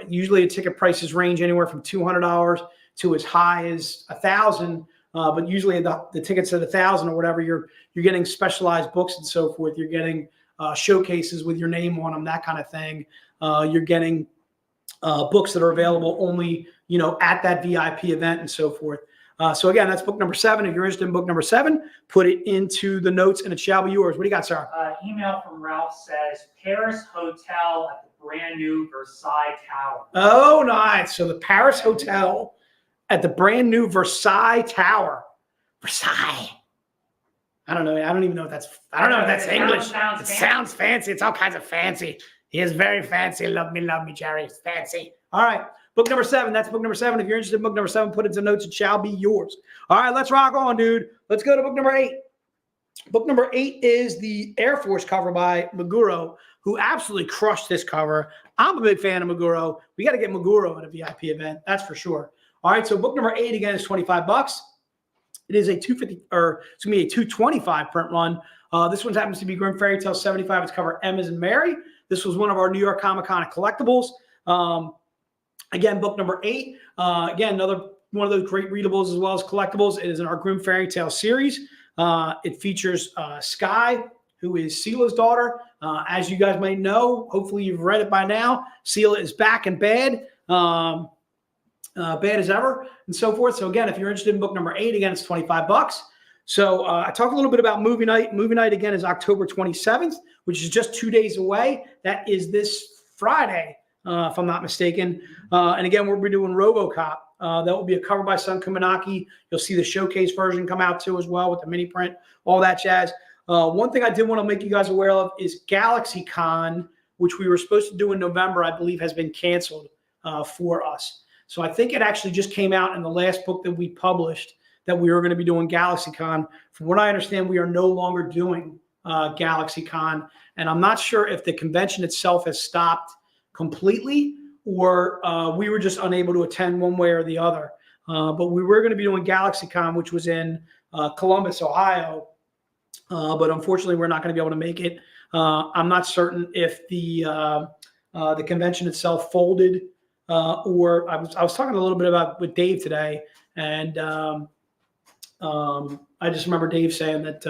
Usually a ticket prices range anywhere from $200 to as high as $1,000. But usually the tickets at $1,000 or whatever, you're getting specialized books and so forth. You're getting showcases with your name on them, that kind of thing. You're getting books that are available only, at that VIP event and so forth. So again, that's book number 7. If you're interested in book number 7, put it into the notes and it shall be yours. What do you got, sir? Email from Ralph says Paris Hotel at the brand new Versailles Tower. Oh, nice. So the Paris Hotel at the brand new Versailles Tower. Versailles. I don't know. I don't even know if that's, English. It sounds fancy. It's all kinds of fancy. He is very fancy. Love me, Jerry. It's fancy. All right. Book number 7. That's book number 7. If you're interested in book number 7, put it into notes. It shall be yours. All right. Let's rock on, dude. Let's go to book number 8. Book number 8 is the Air Force cover by Meguro, who absolutely crushed this cover. I'm a big fan of Meguro. We got to get Meguro at a VIP event. That's for sure. All right. So book number 8 again is $25. It is a 250 or it's gonna be a 225 print run. This one happens to be Grim Fairy Tale 75. It's cover M as in Mary. This was one of our New York Comic Con collectibles. Again, book number 8. Again, another one of those great readables as well as collectibles. It is in our Grim Fairy Tale series. It features Sky, who is Sela's daughter. As you guys might know, hopefully you've read it by now. Sela is back in bed. Bad as ever, and so forth. So again, if you're interested in book number 8, again, it's $25. So I talked a little bit about movie night. Movie night again is October 27th, which is just 2 days away. That is this Friday, if I'm not mistaken. And again, we'll be doing RoboCop. That will be a cover by Sun Kumanaki. You'll see the showcase version come out too as well with the mini print, all that jazz. One thing I did want to make you guys aware of is GalaxyCon, which we were supposed to do in November, I believe has been canceled for us. So I think it actually just came out in the last book that we published that we were going to be doing GalaxyCon. From what I understand, we are no longer doing GalaxyCon. And I'm not sure if the convention itself has stopped completely or we were just unable to attend one way or the other. But we were going to be doing GalaxyCon, which was in Columbus, Ohio. But unfortunately, we're not going to be able to make it. I'm not certain if the convention itself folded or I was talking a little bit about with Dave today, and I just remember Dave saying that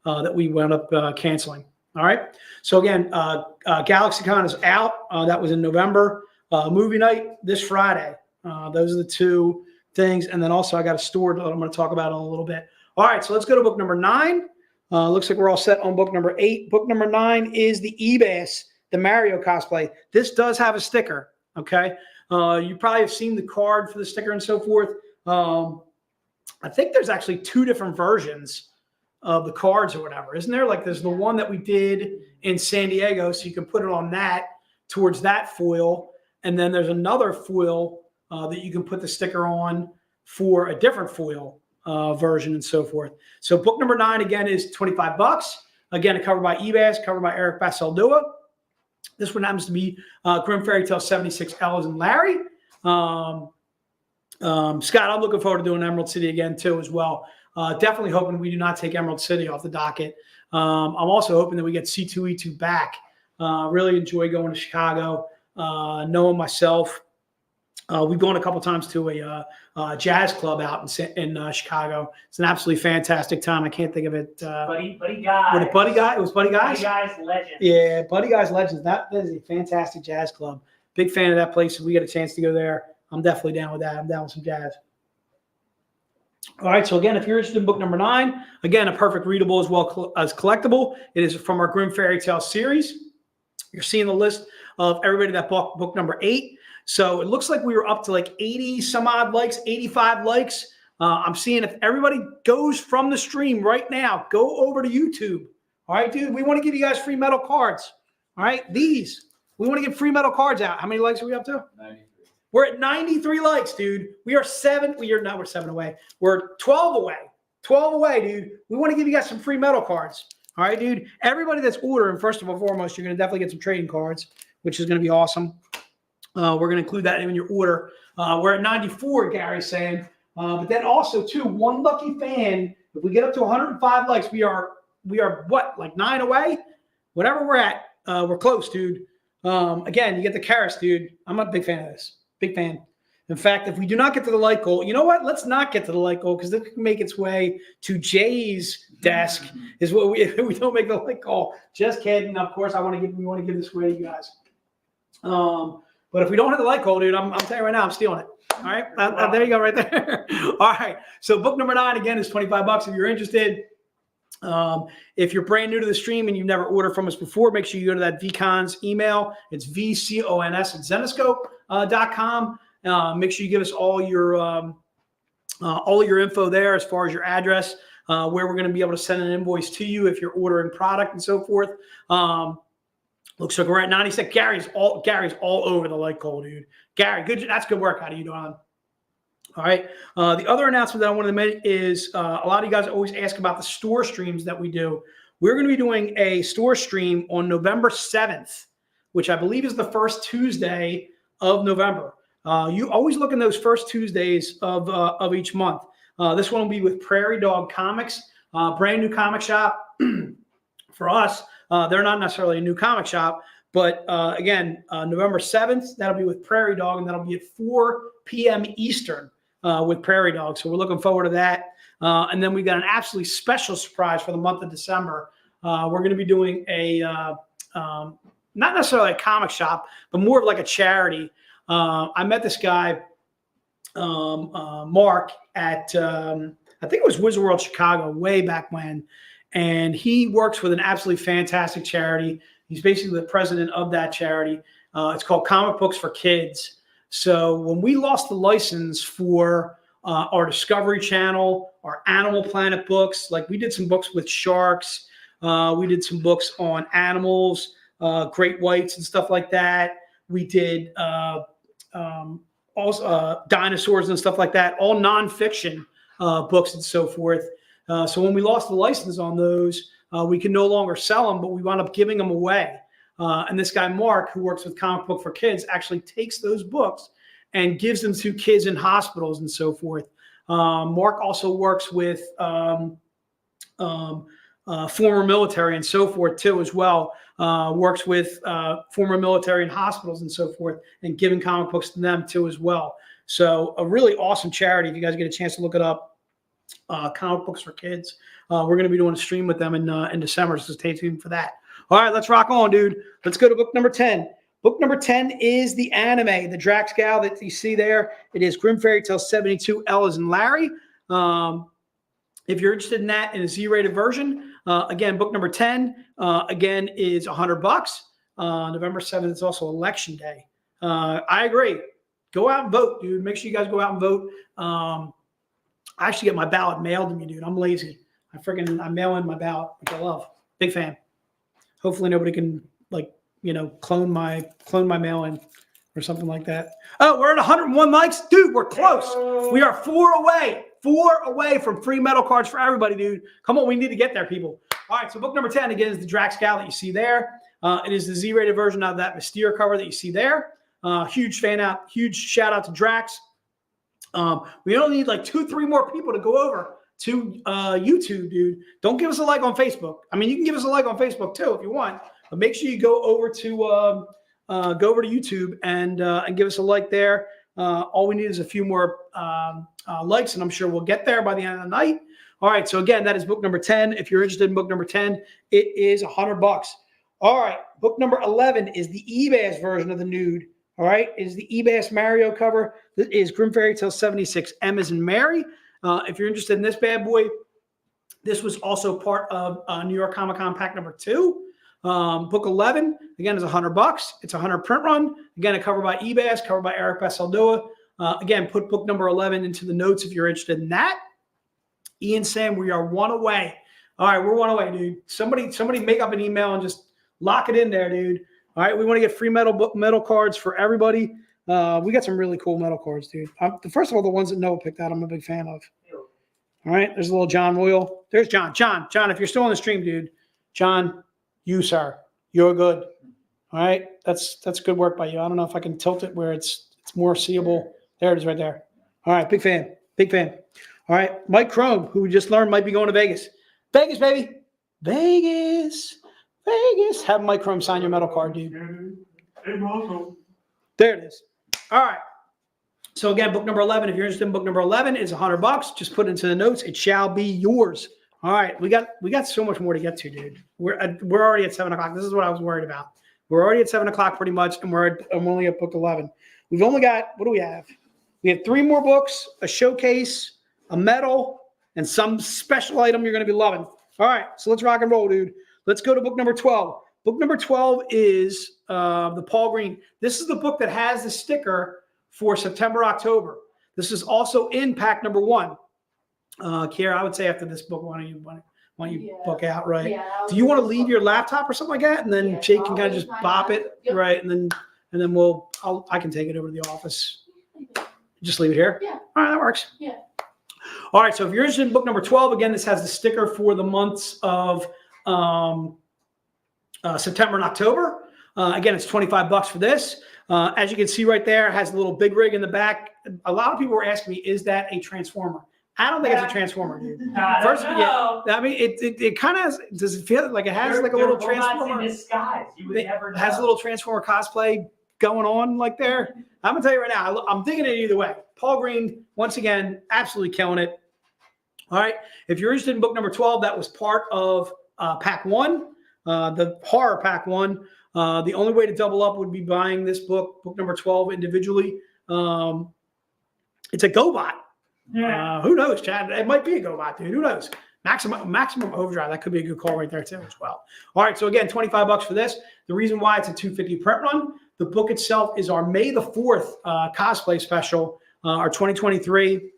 that we wound up canceling. All right. So again, GalaxyCon is out. That was in November. Movie night this Friday. Those are the two things. And then also I got a store that I'm going to talk about in a little bit. All right. So let's go to book number 9. Looks like we're all set on book number 8. Book number 9 is the Ebass, the Mario cosplay. This does have a sticker. Okay. You probably have seen the card for the sticker and so forth. I think there's actually 2 different versions of the cards or whatever, isn't there? Like there's the one that we did in San Diego, so you can put it on that towards that foil. And then there's another foil that you can put the sticker on for a different foil version and so forth. So book number 9, again, is $25. Again, a cover by Ebass, covered by Eric Basaldua. This one happens to be Grim Fairy Tale 76, Ellis and Larry. Scott, I'm looking forward to doing Emerald City again, too, as well. Definitely hoping we do not take Emerald City off the docket. I'm also hoping that we get C2E2 back. Really enjoy going to Chicago. Knowing myself, we've gone a couple times to a jazz club out in Chicago. It's an absolutely fantastic time. I can't think of it. Buddy Guys. What, Buddy Guy? It was Buddy Guys? Buddy Guys Legend. Yeah, Buddy Guys Legends. That is a fantastic jazz club. Big fan of that place. If we get a chance to go there, I'm definitely down with that. I'm down with some jazz. All right, so again, if you're interested in book number 9, again, a perfect readable as well as collectible. It is from our Grim Fairy Tale series. You're seeing the list of everybody that bought book number 8. So it looks like we were up to like 80 some odd likes, 85 likes. I'm seeing if everybody goes from the stream right now, go over to YouTube. All right, dude, we want to give you guys free metal cards. All right, we want to give free metal cards out. How many likes are we up to? 93. We're at 93 likes, dude. We're 7 away. We're 12 away. 12 away, dude. We want to give you guys some free metal cards. All right, dude. Everybody that's ordering, first of all, foremost, you're going to definitely get some trading cards, which is going to be awesome. We're going to include that in your order. We're at 94, Gary's saying. But then also, too, one lucky fan, if we get up to 105 likes, we are what, like 9 away? Whatever we're at, we're close, dude. Again, you get the carrots, dude. I'm a big fan of this. Big fan. In fact, if we do not get to the like goal, you know what? Let's not get to the like goal because it can make its way to Jay's desk. Is what we don't make the like goal. Just kidding. Of course, we want to give this away to you guys. But if we don't hit the like goal, dude, I'm telling you right now, I'm stealing it. All right, there you go, right there. All right. So book number 9 again is $25 if you're interested. If you're brand new to the stream and you've never ordered from us before, make sure you go to that VCons email. It's VCONS@Zenescope.com. Make sure you give us all your info there as far as your address, where we're going to be able to send an invoice to you if you're ordering product and so forth. Looks like we're at 96. Gary's all over the like goal, dude. Gary, good. That's good work. How are you doing? All right. The other announcement that I wanted to make is a lot of you guys always ask about the store streams that we do. We're going to be doing a store stream on November 7th, which I believe is the first Tuesday of November. You always look in those first Tuesdays of each month. This one will be with Prairie Dog Comics, brand new comic shop for us. They're not necessarily a new comic shop, but again, November 7th, that'll be with Prairie Dog, and that'll be at 4 p.m. Eastern with Prairie Dog. So we're looking forward to that. And then we got an absolutely special surprise for the month of December. We're going to be doing a not necessarily a comic shop, but more of like a charity. I met this guy, Mark, at I think it was Wizard World Chicago way back when. And he works with an absolutely fantastic charity. He's basically the president of that charity. It's called Comic Books for Kids. So when we lost the license for our Discovery Channel, our Animal Planet books, like we did some books with sharks. We did some books on animals, great whites and stuff like that. We did also dinosaurs and stuff like that, all nonfiction books and so forth. So when we lost the license on those, we can no longer sell them, but we wound up giving them away. And this guy, Mark, who works with Comic Book for Kids, actually takes those books and gives them to kids in hospitals and so forth. Mark also works with former military and so forth too as well. Works with former military and hospitals and so forth and giving comic books to them too as well. So a really awesome charity. If you guys get a chance to look it up. Comic Books for Kids. We're going to be doing a stream with them in December, so stay tuned for that. All right, let's rock on, dude. Let's go to book number 10. Book number 10 is the anime, the Drax Gal that you see there. It is Grim Fairy Tale 72, Ellis and Larry. If you're interested in that in a Z-rated version, again, book number 10, again, is $100. November 7th is also Election Day. I agree. Go out and vote, dude. Make sure you guys go out and vote. I actually get my ballot mailed to me, dude. I'm lazy. I mail in my ballot, which I love. Big fan. Hopefully nobody can clone my mail in or something like that. Oh, we're at 101 likes, dude. We're close. We are 4 away. 4 away from free metal cards for everybody, dude. Come on, we need to get there, people. All right, so book number 10 again is the Drax Gal that you see there. It is the Z-rated version of that Mystere cover that you see there. Huge shout out to Drax. We only need like 2-3 more people to go over to YouTube, dude. Don't give us a like on Facebook. I mean, you can give us a like on Facebook too if you want, but make sure you go over to YouTube and give us a like there. All we need is a few more likes, and I'm sure we'll get there by the end of the night. All right. So again, that is book number 10. If you're interested in book number 10, it is $100. All right. Book number 11 is the eBass version of the nude. All right. Is the eBass Mario cover. This is Grim Fairy Tale 76. M as in Mary. If you're interested in this bad boy, this was also part of New York Comic Con pack number 2. Book 11, again, is $100. It's a 100 print run. Again, a cover by eBass, cover by Eric Basaldua. Again, put book number 11 into the notes if you're interested in that. Ian Sam, we are 1 away. All right, we're 1 away, dude. Somebody make up an email and just lock it in there, dude. All right, we want to get free metal cards for everybody. We got some really cool metal cards, dude. First of all, the ones that Noah picked out, I'm a big fan of. All right, there's a little John Royal. There's John. John, if you're still on the stream, dude. John, you, sir. You're good. All right, that's good work by you. I don't know if I can tilt it where it's more seeable. There it is right there. All right, big fan. Big fan. All right, Mike Chrome, who we just learned might be going to Vegas. Vegas, baby. Vegas. Have Mike Chrome sign your metal card, dude. There it is. All right. So again, book number 11. If you're interested in book number 11, is $100. Just put it into the notes. It shall be yours. All right. We got so much more to get to, dude. We're already at 7 o'clock. This is what I was worried about. We're already at 7 o'clock pretty much, and I'm only at book 11. We've only got, what do we have? We have 3 more books, a showcase, a medal, and some special item you're going to be loving. All right. So let's rock and roll, dude. Let's go to book number 12. Book number 12 is the Paul Green. This is the book that has the sticker for September, October. This is also in pack number 1. Kiera, I would say after this book, why don't you book out, right? Yeah, do you want to leave your laptop or something like that, and then Jake can kind of just bop it, right? And then I can take it over to the office. Just leave it here. Yeah. All right, that works. Yeah. All right. So if you're interested in book number 12, again, this has the sticker for the months of September and October. Again, it's $25 for this. As you can see right there, it has a little big rig in the back. A lot of people were asking me, is that a transformer? I don't think it's a transformer, dude. First, yeah, I mean, it kind of does it feel like it has like a little transformer? In disguise. You would never know. Has a little transformer cosplay going on like there. I'm gonna tell you right now, I'm digging it either way. Paul Green, once again, absolutely killing it. All right, if you're interested in book number 12, that was part of pack 1, the horror pack 1. The only way to double up would be buying this book number 12 individually. It's a GoBot. Yeah. Who knows, Chad? It might be a GoBot, dude. Who knows? Maximum overdrive. That could be a good call right there too as well. All right. So again, $25 for this. The reason why it's a $250 print run. The book itself is our May the 4th cosplay special, our 2023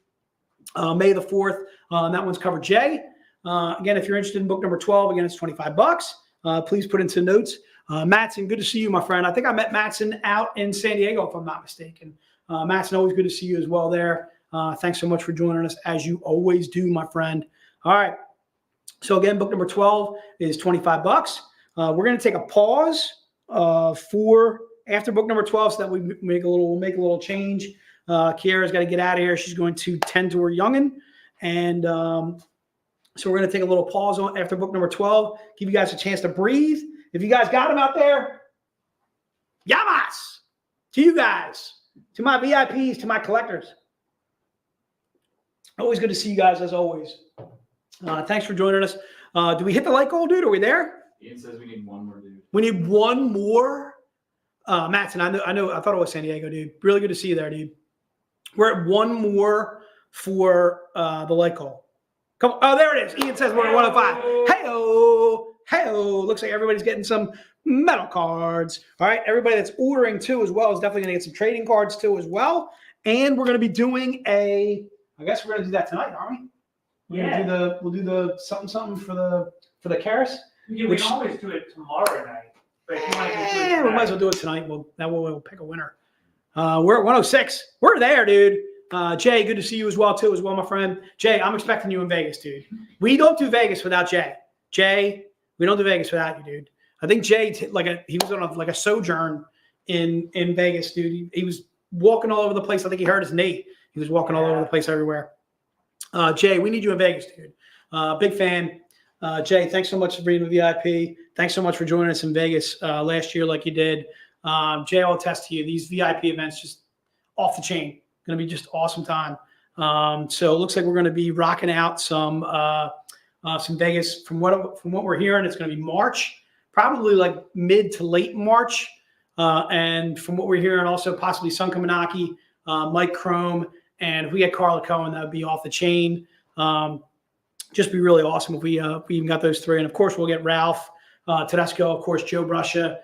May the 4th. And that one's cover J. Again, if you're interested in book number 12, again, it's $25. Please put into notes. Mattson, good to see you, my friend. I think I met Mattson out in San Diego, if I'm not mistaken. Mattson, always good to see you as well there. Thanks so much for joining us, as you always do, my friend. All right. So again, book number 12 is $25. We're going to take a pause for after book number 12, so that we make a little change. Kiara's got to get out of here. She's going to tend to her youngin', and so we're going to take a little pause after book number 12. Give you guys a chance to breathe. If you guys got them out there, yamas to you guys, to my VIPs, to my collectors. Always good to see you guys, as always. Thanks for joining us. Do we hit the like goal, dude? Are we there? Ian says we need one more, dude. We need one more. Mattson, I thought it was San Diego, dude. Really good to see you there, dude. We're at one more for the like goal. Come on. Oh, there it is. Ian says we're at 105. Hey-oh. Hey-oh. Looks like everybody's getting some metal cards. All right. Everybody that's ordering too as well is definitely going to get some trading cards too as well. And we're going to be doing I guess we're going to do that tonight, aren't we? We'll do the something for the Karis. Yeah, we can always do it tomorrow night. But if you want to do it we might as well do it tonight. We'll pick a winner. We're at 106. We're there, dude. Jay, good to see you as well, my friend. Jay, I'm expecting you in Vegas, dude. We don't do Vegas without Jay. Jay, we don't do Vegas without you, dude. I think Jay, he was on a sojourn in Vegas, dude. He was walking all over the place. I think he hurt his knee. He was walking all over the place everywhere. Jay, we need you in Vegas, dude. Big fan. Jay, thanks so much for being a VIP. Thanks so much for joining us in Vegas last year like you did. Jay, I'll attest to you. These VIP events just off the chain. Going to be just awesome time. So it looks like we're going to be rocking out some Vegas. From what we're hearing, it's going to be March, probably like mid to late March. And from what we're hearing, also possibly Sun Kaminaki, Mike Chrome, and if we get Carla Cohen, that would be off the chain. Just be really awesome if we even got those three. And of course, we'll get Ralph Tedesco, of course, Joe Bruscia,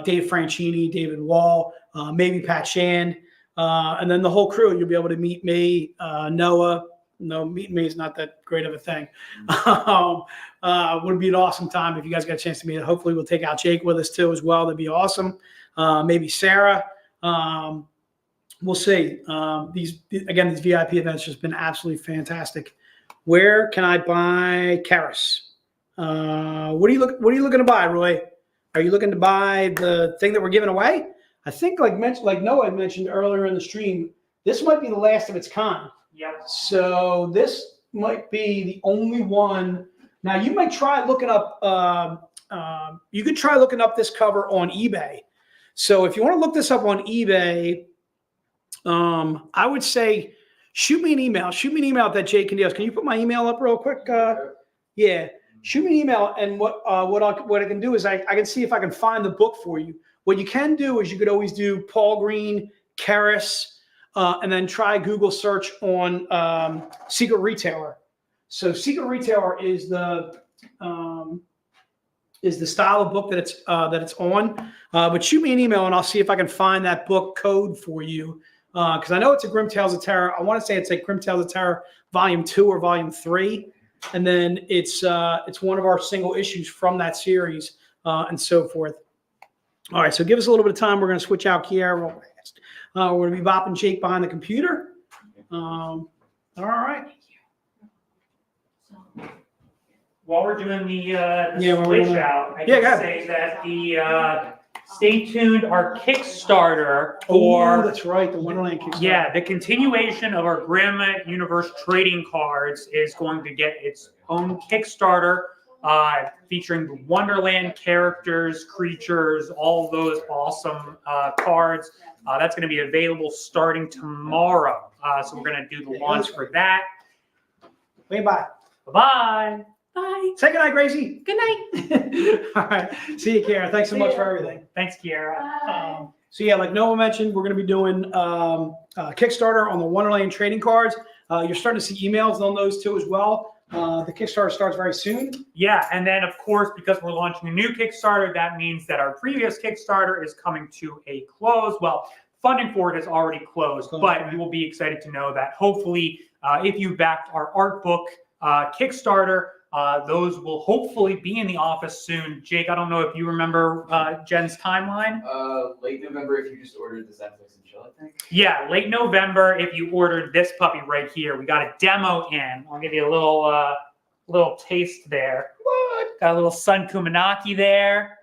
Dave Franchini, David Wall, maybe Pat Shan, and then the whole crew. You'll be able to meet me, Noah. No, meeting me is not that great of a thing. Would be an awesome time if you guys got a chance to meet. Hopefully, we'll take out Jake with us too as well. That'd be awesome. Maybe Sarah. We'll see. These VIP events just been absolutely fantastic. Where can I buy Karis? What are you looking to buy, Roy? Are you looking to buy the thing that we're giving away? I think like Noah had mentioned earlier in the stream, this might be the last of its kind. Yep. So this might be the only one. Now you might try looking up. You could try looking up this cover on eBay. So if you want to look this up on eBay, I would say shoot me an email. Shoot me an email at that Jake Candiles. Can you put my email up real quick? Yeah. Shoot me an email, and what I can do is I can see if I can find the book for you. What you can do is you could always do Paul Green, Karis, and then try Google search on Secret Retailer. So Secret Retailer is the style of book that it's on. But shoot me an email, and I'll see if I can find that book code for you. Because I know it's a Grim Tales of Terror. I want to say it's like Grim Tales of Terror Volume 2 or Volume 3. And then it's one of our single issues from that series and so forth. All right, so give us a little bit of time. We're going to switch out Kiara real fast. We're going to be bopping Jake behind the computer. All right. While we're doing the Yeah, switch out, I Yeah, can go ahead. say that the stay tuned, our Kickstarter Oh, for that's right, the Wonderland Kickstarter. the continuation of our Grimm Universe trading cards is going to get its own Kickstarter featuring the Wonderland characters, creatures, all those awesome cards. That's going to be available starting tomorrow. So we're going to do the launch for that. Wait, bye. Bye-bye. Bye. Say goodnight, Gracie. Good night. All right. See you, Kiara. Thanks so much for everything. Thanks, Kiara. Bye. So yeah, like Noah mentioned, we're going to be doing Kickstarter on the Wonderland trading cards. You're starting to see emails on those too as well. The Kickstarter starts very soon. Yeah, and then of course, because we're launching a new Kickstarter, that means that our previous Kickstarter is coming to a close. Well, funding for it is already closed, but you will be excited to know that hopefully, if you backed our art book Kickstarter, those will hopefully be in the office soon. Jake, I don't know if you remember Jen's timeline. Late November if you just ordered the Netflix and chill, I think. Yeah, late November if you ordered this puppy right here. We got a demo in. I'll give you a little taste there. What? Got a little Sun Kumanaki there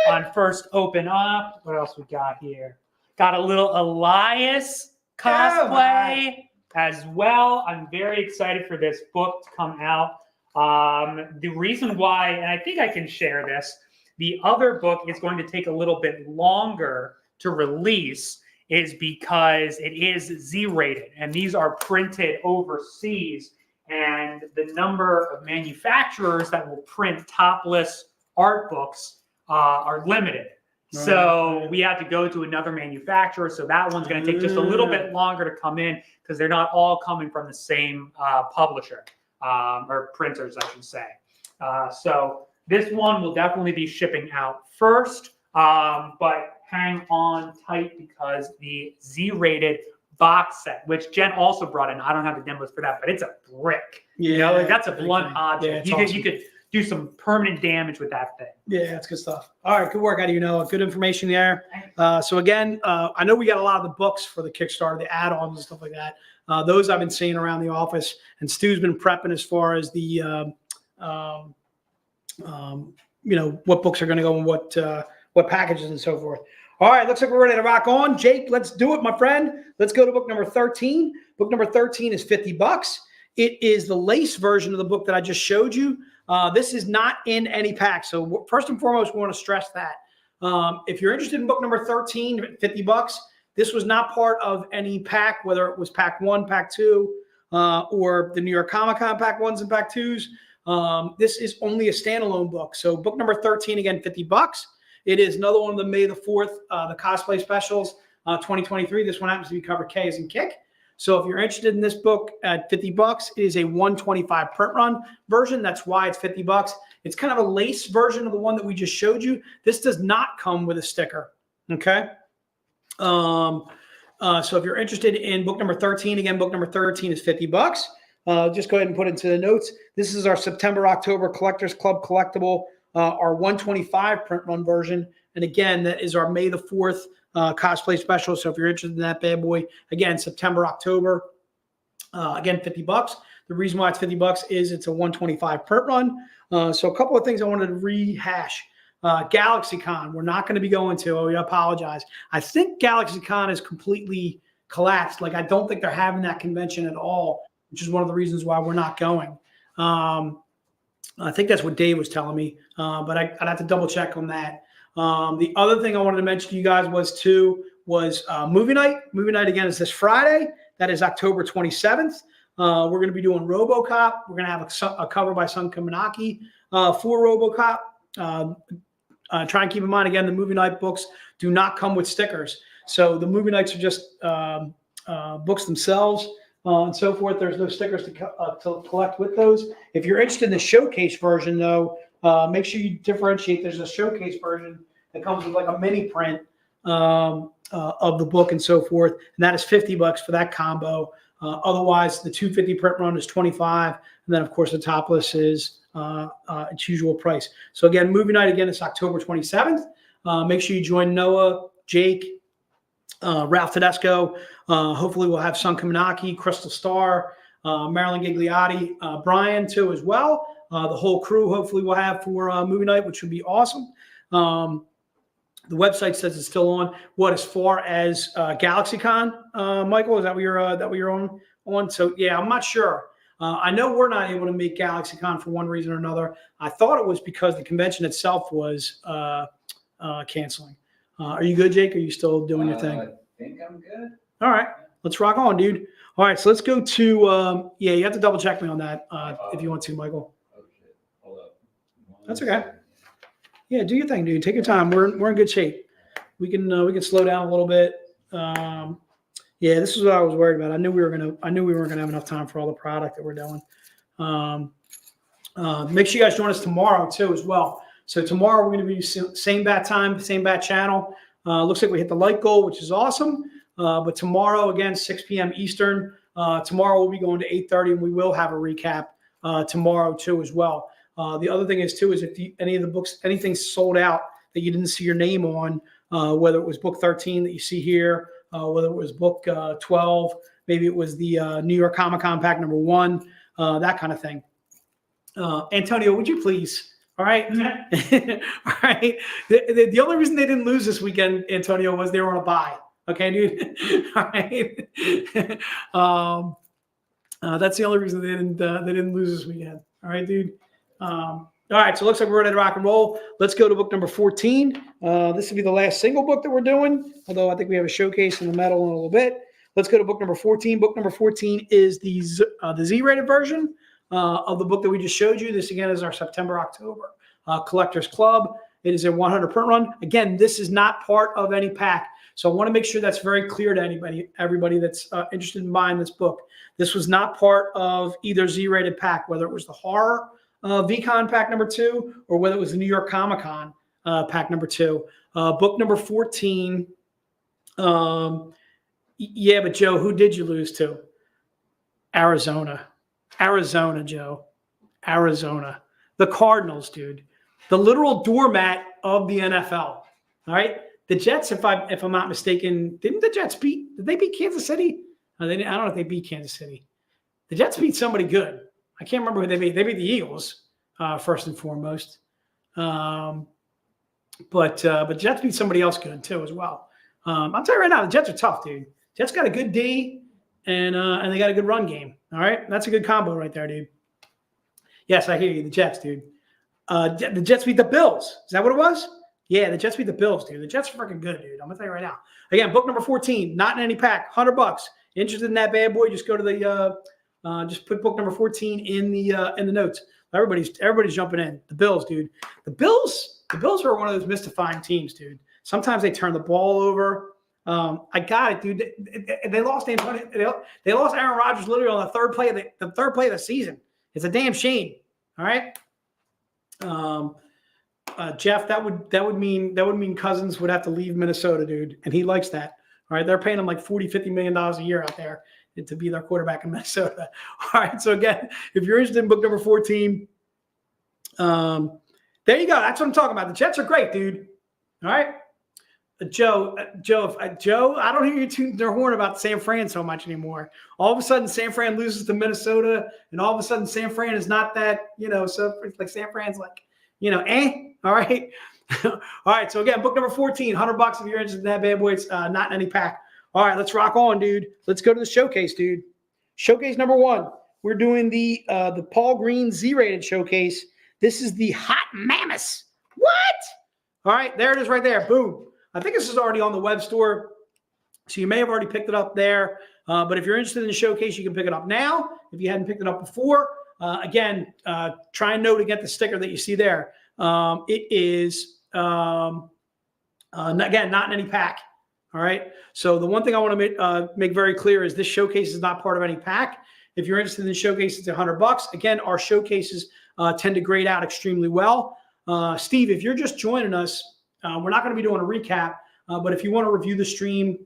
on first open up. What else we got here? Got a little Elias cosplay as well. I'm very excited for this book to come out. The reason why, and I think I can share this, the other book is going to take a little bit longer to release is because it is Z-rated, and these are printed overseas, and the number of manufacturers that will print topless art books are limited. Right. So we had to go to another manufacturer. So that one's going to take just a little bit longer to come in because they're not all coming from the same publisher or printers, I should say. So this one will definitely be shipping out first, but hang on tight because the Z-rated box set, which Jen also brought in, I don't have the demos for that, but it's a brick. Yeah, You know, like that's a blunt object. Yeah, You could do some permanent damage with that thing. Yeah, that's good stuff. All right, good work out of you, Noah. Good information there. So again, I know we got a lot of the books for the Kickstarter, the add-ons and stuff like that. Those I've been seeing around the office, and Stu's been prepping as far as the, what books are going to go in what packages and so forth. All right, looks like we're ready to rock on. Jake, let's do it, my friend. Let's go to book number 13. Book number 13 is $50. It is the lace version of the book that I just showed you. This is not in any pack. So first and foremost, we want to stress that. If you're interested in book number 13, $50, this was not part of any pack, whether it was pack 1, pack 2, or the New York Comic-Con pack 1s and pack 2s. This is only a standalone book. So book number 13, again, $50. It is another one of the May the 4th, the cosplay specials, 2023. This one happens to be cover K as in Kick. So if you're interested in this book at $50, it is a 125 print run version. That's why it's $50. It's kind of a lace version of the one that we just showed you. This does not come with a sticker. Okay. So if you're interested in book number 13, again, book number 13 is $50. Just go ahead and put it into the notes. This is our September, October Collectors Club collectible, our 125 print run version. And again, that is our May the 4th cosplay special. So if you're interested in that bad boy, again, September, October, again, $50. The reason why it's $50 is it's a 125 print run. So a couple of things I wanted to rehash. GalaxyCon, we're not going to be going to. Oh, I apologize. I think GalaxyCon is completely collapsed. Like, I don't think they're having that convention at all, which is one of the reasons why we're not going. I think that's what Dave was telling me, but I'd have to double check on that. The other thing I wanted to mention to you guys was movie night. Movie night, again, is this Friday. That is October 27th. We're going to be doing RoboCop. We're going to have a cover by Sun Kaminaki for RoboCop. Try and keep in mind, again, the movie night books do not come with stickers. So the movie nights are just books themselves and so forth. There's no stickers to collect with those. If you're interested in the showcase version, though, make sure you differentiate. There's a showcase version that comes with like a mini print of the book and so forth, and that is $50 for that combo. Otherwise, the 250 print run is $25, and then of course the topless is its usual price. So again, movie night, again, it's October 27th. Make sure you join Noah, Jake, Ralph Tedesco. Hopefully we'll have Sun Kaminaki, Crystal Star, Marilyn Gigliotti, Brian too as well. The whole crew hopefully we'll have for movie night, which would be awesome. The website says it's still on. What, as far as GalaxyCon, Michael, is that what you're on? So yeah, I'm not sure. I know we're not able to make GalaxyCon for one reason or another. I thought it was because the convention itself was canceling. Are you good, Jake? Are you still doing your thing? I think I'm good. All right, let's rock on, dude. All right, so let's go to yeah. You have to double check me on that if you want to, Michael. Oh shit! Hold up. That's okay. Yeah, do your thing, dude. Take your time. We're in good shape. We can slow down a little bit. Yeah, this is what I was worried about. I knew we weren't gonna have enough time for all the product that we're doing. Make sure you guys join us tomorrow too as well. So tomorrow we're going to be same bat time, same bat channel. Looks like we hit the like goal, which is awesome. But tomorrow, again, 6 p.m. Eastern. Tomorrow we'll be going to 8:30, and we will have a recap tomorrow too as well. The other thing is too is if any of the books, anything's sold out that you didn't see your name on, whether it was book 13 that you see here, whether it was book 12, maybe it was the New York Comic-Con pack number 1, that kind of thing. Antonio, would you please? All right. All right. The only reason they didn't lose this weekend, Antonio, was they were on a bye. Okay, dude. All right. That's the only reason they didn't lose this weekend. All right, dude. All right. So it looks like we're ready to rock and roll. Let's go to book number 14. This will be the last single book that we're doing, although I think we have a showcase in the middle in a little bit. Let's go to book number 14. Book number 14 is the Z-rated version of the book that we just showed you. This again is our September, October Collectors Club. It is a 100 print run. Again, this is not part of any pack. So I want to make sure that's very clear to everybody that's interested in buying this book. This was not part of either Z-rated pack, whether it was the horror VCon pack number 2 or whether it was the New York Comic-Con pack number 2. Book number 14. Yeah, but Joe, who did you lose to? Arizona, Joe. Arizona. The Cardinals, dude. The literal doormat of the NFL. All right. The Jets, if I'm not mistaken, did they beat Kansas City? I don't know if they beat Kansas City. The Jets beat somebody good. I can't remember who they beat. They beat the Eagles, first and foremost. But Jets beat somebody else good too as well. I'll tell you right now, the Jets are tough, dude. Jets got a good D. and they got a good run game. All right, that's a good combo right there, dude. Yes, I hear you. The Jets, dude. The Jets beat the Bills. Is that what it was? Yeah, the Jets beat the Bills, dude. The Jets are freaking good, dude. I'm gonna tell you right now. Again, book number 14, not in any pack, $100. Interested in that bad boy? Just go to the just put book number 14 in the notes. Everybody's jumping in. The Bills, dude. The Bills are one of those mystifying teams, dude. Sometimes they turn the ball over. I got it, dude. They lost Antonio. They lost Aaron Rodgers literally on the third play of the season. It's a damn shame. All right. Jeff, that would mean Cousins would have to leave Minnesota, dude, and he likes that. All right, they're paying him like $40-50 million a year out there to be their quarterback in Minnesota. All right, so again, if you're interested in book number 14, there you go. That's what I'm talking about. The Jets are great, dude. All right, Joe, I don't hear you tooting their horn about San Fran so much anymore. All of a sudden, San Fran loses to Minnesota, and all of a sudden, San Fran is not that, so it's like San Fran's like, all right. All right. So again, book number 14, $100 if you're interested in that bad boy. It's not in any pack. All right, let's rock on, dude. Let's go to the showcase, dude. Showcase number 1. We're doing the Paul Green Z-rated showcase. This is the Hot Mammoths. What? All right, there it is right there. Boom. I think this is already on the web store, so you may have already picked it up there. But if you're interested in the showcase, you can pick it up now. If you hadn't picked it up before, again, try and know to get the sticker that you see there. It is, again, not in any pack. All right. So the one thing I want to make very clear is this showcase is not part of any pack. If you're interested in the showcase, it's $100. Again, our showcases tend to grade out extremely well. Steve, if you're just joining us, we're not going to be doing a recap, but if you want to review the stream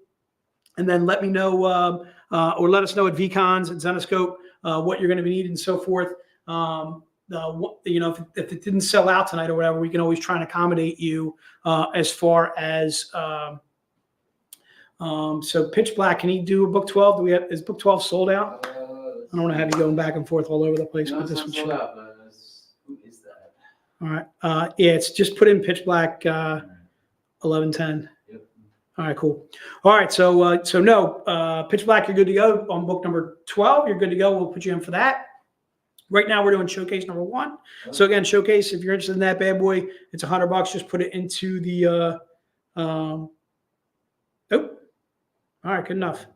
and then let me know or let us know at VCons and Zenescope what you're going to be needing and so forth. If it didn't sell out tonight or whatever, we can always try and accommodate you as far as so Pitch Black. Can he do a book 12? Is book 12 sold out? I don't want to have you going back and forth all over the place. No, But it's this not one sold out, but who is that? all right. Yeah, it's just put in Pitch Black 1110. Yep. All right, cool. All right, so no, Pitch Black, you're good to go on book number 12. You're good to go. We'll put you in for that. Right now, we're doing showcase number 1. So again, showcase. If you're interested in that bad boy, it's $100. Just put it into the. Oh, all right, good enough.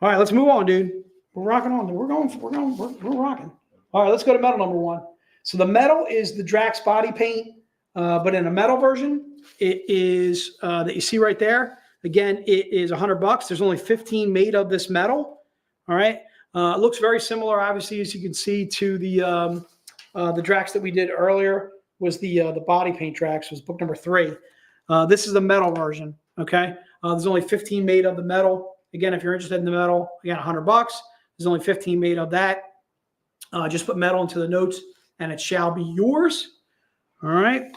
All right, let's move on, dude. We're rocking on. We're rocking. All right, let's go to metal number 1. So the metal is the Drax body paint, but in a metal version, it is that you see right there. Again, it is $100. There's only 15 made of this metal. All right. It looks very similar, obviously, as you can see, to the Drax that we did earlier. Was the body paint Drax, was book number 3. This is the metal version. Okay. There's only 15 made of the metal. Again, if you're interested in the metal, again, $100. There's only 15 made of that. Just put metal into the notes, and it shall be yours. All right.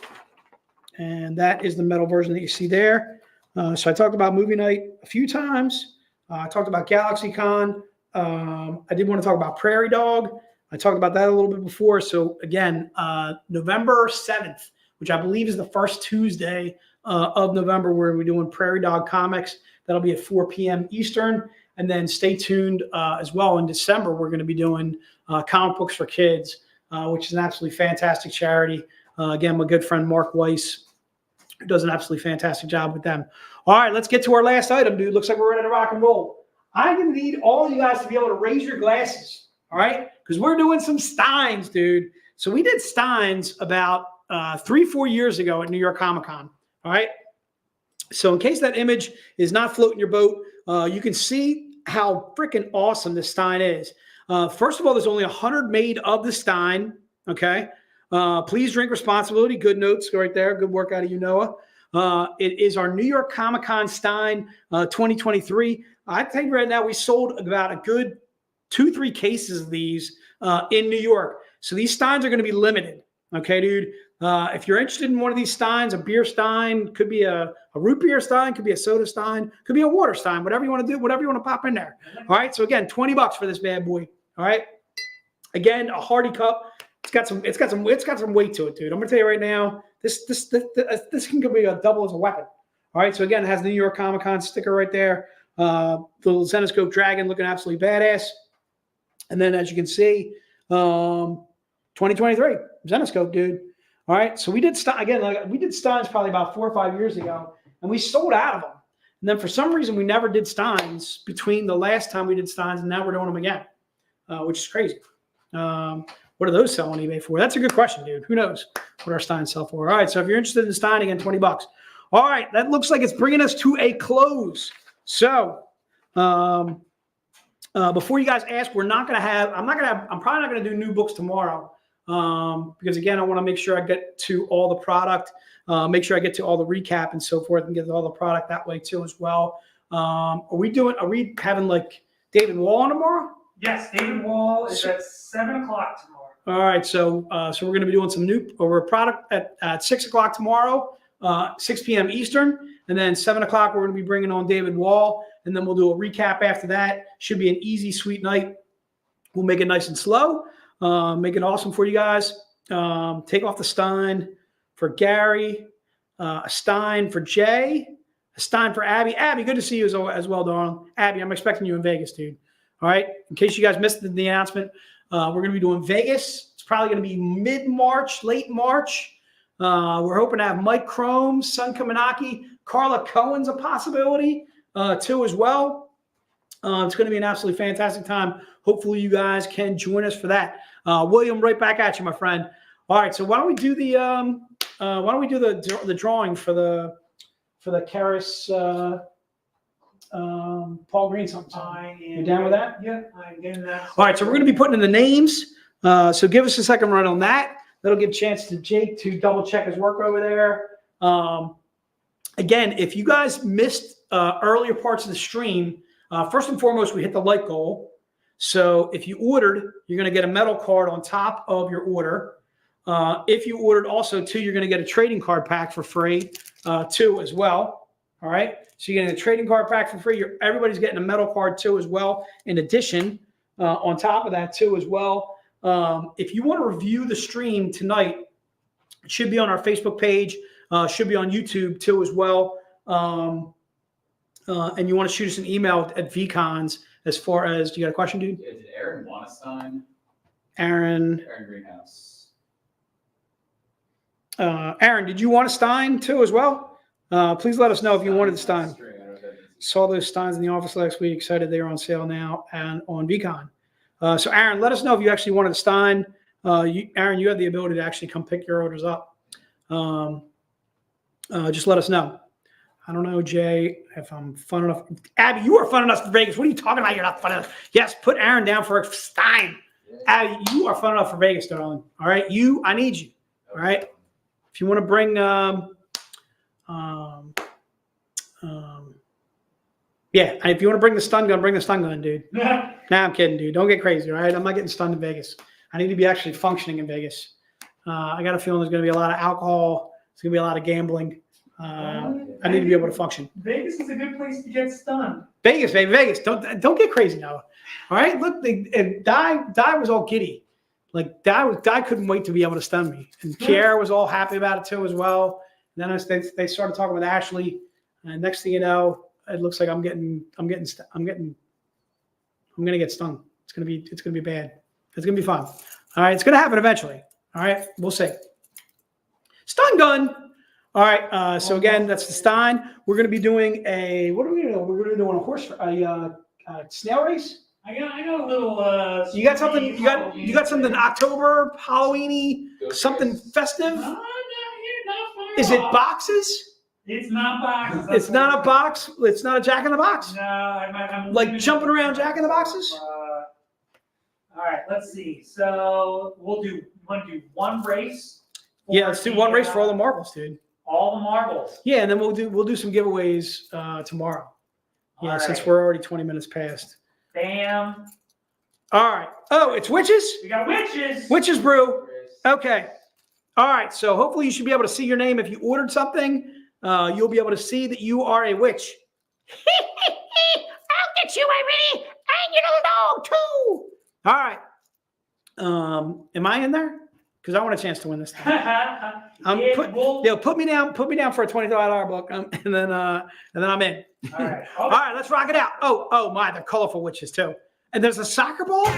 And that is the metal version that you see there. So I talked about movie night a few times. I talked about GalaxyCon. I did want to talk about Prairie Dog. I talked about that a little bit before. So again, November 7th, which I believe is the first Tuesday of November, we're going to be doing Prairie Dog Comics. That'll be at 4 p.m. Eastern. And then stay tuned as well. In December, we're going to be doing Comic Books for Kids, which is an absolutely fantastic charity. Again, my good friend Mark Weiss does an absolutely fantastic job with them. All right, let's get to our last item, dude. Looks like we're ready to rock and roll. I'm going to need all you guys to be able to raise your glasses, all right? Because we're doing some Steins, dude. So we did Steins about 3-4 years ago at New York Comic Con, all right? So in case that image is not floating your boat, you can see how freaking awesome this Stein is. First of all, there's only 100 made of the Stein, okay? Please drink responsibly. Good notes right there. Good work out of you, Noah. It is our New York Comic Con Stein 2023. I think right now we sold about a good 2-3 cases of these in New York. So these Steins are going to be limited. Okay, dude. If you're interested in one of these Steins, a beer Stein, could be a root beer Stein, could be a soda Stein, could be a water Stein, whatever you want to do, whatever you want to pop in there. All right. So again, $20 for this bad boy. All right. Again, a Hardy cup. It's got some weight to it, dude. I'm gonna tell you right now, this can be a double as a weapon. All right. So again, it has the New York Comic Con sticker right there. Little Zenescope dragon looking absolutely badass. And then as you can see, 2023 Zenescope, dude. All right. So we did we did Steins probably about 4 or 5 years ago, and we sold out of them. And then for some reason, we never did Steins between the last time we did Steins and now we're doing them again, which is crazy. What are those selling on eBay for? That's a good question, dude. Who knows what our Steins sell for? All right. So if you're interested in Stein, again, $20. All right. That looks like it's bringing us to a close. So before you guys ask, I'm probably not going to do new books tomorrow. Because again, I want to make sure I get to all the product, make sure I get to all the recap and so forth and get all the product that way too as well. Are we having like David Wall on tomorrow? Yes, David Wall is at 7 o'clock tomorrow. All right. So we're going to be doing some new product at 6 o'clock tomorrow, 6 p.m. Eastern. And then 7 o'clock, we're going to be bringing on David Wall. And then we'll do a recap after that. Should be an easy, sweet night. We'll make it nice and slow. Make it awesome for you guys. Take off the Stein for Gary, a Stein for Jay, a Stein for Abby. Abby, good to see you as well, darling. Abby, I'm expecting you in Vegas, dude. All right. In case you guys missed the announcement, we're going to be doing Vegas. It's probably going to be mid-March, late March. We're hoping to have Mike Crome, Sun Kaminaki, Carla Cohen's a possibility too as well. It's going to be an absolutely fantastic time. Hopefully you guys can join us for that. William, right back at you, my friend. All right, so why don't we do the drawing for the Karis Paul Green something? You down with that? Yeah, I'm getting that. All right, so we're going to be putting in the names. So give us a second run on that. That'll give a chance to Jake to double check his work over there. Again, if you guys missed earlier parts of the stream, first and foremost, we hit the like goal. So if you ordered, you're going to get a metal card on top of your order. If you ordered also, too, you're going to get a trading card pack for free, too, as well. All right. So you're getting a trading card pack for free. Everybody's getting a metal card, too, as well. In addition, on top of that, too, as well. If you want to review the stream tonight, it should be on our Facebook page, should be on YouTube, too, as well. And you want to shoot us an email at VCons as far as, do you got a question, dude? Yeah, did Aaron want a Stein? Aaron Greenhouse. Aaron, did you want a Stein too as well? Please let us know if you wanted a Stein. Saw those Steins in the office last week. Excited they are on sale now and on VCon. So Aaron, let us know if you actually wanted a Stein. Aaron, you have the ability to actually come pick your orders up. Just let us know. I don't know, Jay, if I'm fun enough. Abby, you are fun enough for Vegas. What are you talking about? You're not fun enough. Yes, put Aaron down for a Stein. Abby, you are fun enough for Vegas, darling. All right, I need you. All right. If you want to bring, if you want to bring the stun gun, bring the stun gun, dude. Nah, I'm kidding, dude. Don't get crazy, all right? I'm not getting stunned in Vegas. I need to be actually functioning in Vegas. I got a feeling there's going to be a lot of alcohol. There's going to be a lot of gambling. I need to be able to function. Vegas is a good place to get stunned. Vegas, baby, Vegas. Don't get crazy now. All right, look, Di was all giddy. Like Di couldn't wait to be able to stun me, and Kiara was all happy about it too as well. And then they started talking with Ashley, and next thing you know, it looks like I'm gonna get stung. It's gonna be bad. It's gonna be fun. All right, it's gonna happen eventually. All right, we'll see. Stun gun. All right, so again, that's the Stein. We're going to be doing what are we going to do? We're going to be doing a snail race. I got a little. You got something? You got something October, Halloweeny, something festive? No, not far Is it off. boxes? It's not boxes. It's not a box. It's not a Jack in the Box. No, I'm Like jumping around Jack in the Boxes. all right, let's see. So want to do one race? Yeah, let's do one race for all the marbles, dude. All the marbles. Yeah, and then we'll do some giveaways tomorrow. Yeah, All since right. we're already 20 minutes past. Bam. All right. Oh, it's witches. We got witches. Witches brew. Okay. All right. So hopefully you should be able to see your name if you ordered something. You'll be able to see that you are a witch. I'll get you already, and your little dog too. All right. Am I in there? because I want a chance to win this thing. We'll- Put me down for a $25 book, and then I'm in. All right. All right, let's rock it out. Oh my, they're colorful witches too. And there's a soccer ball.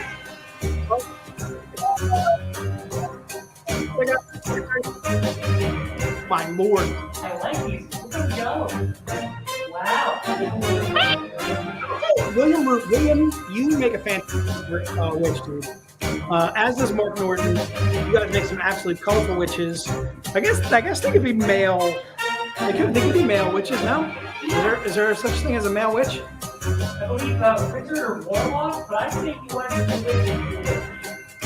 My lord. I like these. Look at them go. Wow. William, you make a fantastic witch, dude. As does Mark Norton. You guys make some absolutely colorful witches. I guess they could be male. They could be male witches. No, is there such thing as a male witch? I believe wizard or warlock, but I think you want to do it.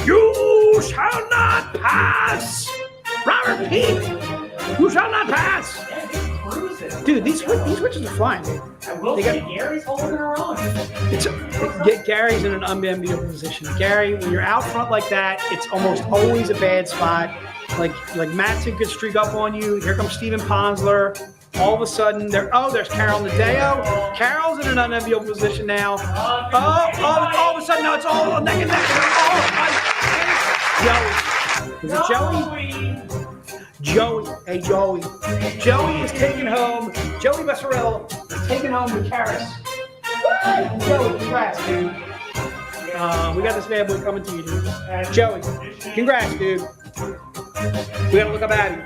You shall not pass, Robert Pete. You shall not pass. Yeah, they're cruising. Dude, these witches are flying, dude. I will say Gary's holding her own. Gary's in an unenviable position. Gary, when you're out front like that, it's almost always a bad spot. Like Matson could streak up on you. Here comes Steven Ponsler. All of a sudden, there's Carol Nadeo. Carol's in an unenviable position now. All of a sudden, now it's all neck and neck. Joey. Is it Joey? Joey. Hey, Joey. Joey is taking home. Joey Bessarella is taking home the Karis. Joey, congrats, dude. We got this bad boy coming to you, dude. Joey, congrats, dude. We gotta look up Abby.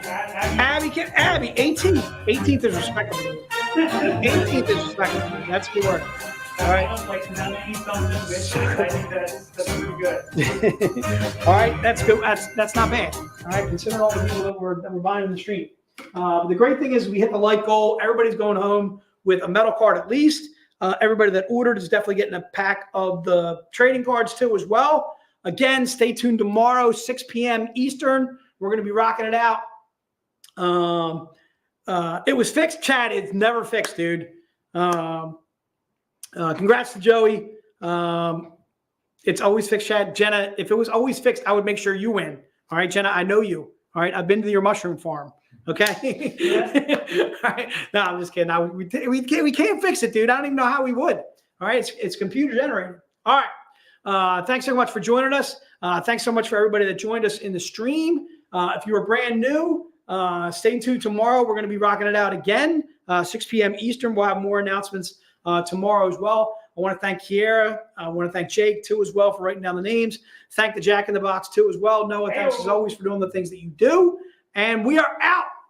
Abby, 18th. 18th is respectable. 18th is respectable. That's good work. All right. Like 90-something witches. I think that's pretty good. All right, that's good. That's not bad. All right, consider all the people that we're buying in the street. The great thing is we hit the light goal. Everybody's going home with a metal card at least. Everybody that ordered is definitely getting a pack of the trading cards too as well. Again, stay tuned tomorrow, 6 p.m. Eastern. We're going to be rocking it out. It was fixed, Chad. It's never fixed, dude. Congrats to Joey. It's always fixed, Chad. Jenna, if it was always fixed, I would make sure you win. All right, Jenna, I know you. All right, I've been to your mushroom farm. Okay. All right. No, I'm just kidding. We can't fix it, dude. I don't even know how we would. All right, it's computer generated. All right. Thanks so much for joining us. Thanks so much for everybody that joined us in the stream. If you are brand new, stay tuned tomorrow. We're going to be rocking it out again, 6 p.m. Eastern. We'll have more announcements tomorrow as well. I want to thank Kiera. I want to thank Jake, too, as well, for writing down the names. Thank the Jack in the Box, too, as well. Noah, thanks as always for doing the things that you do. And we are out.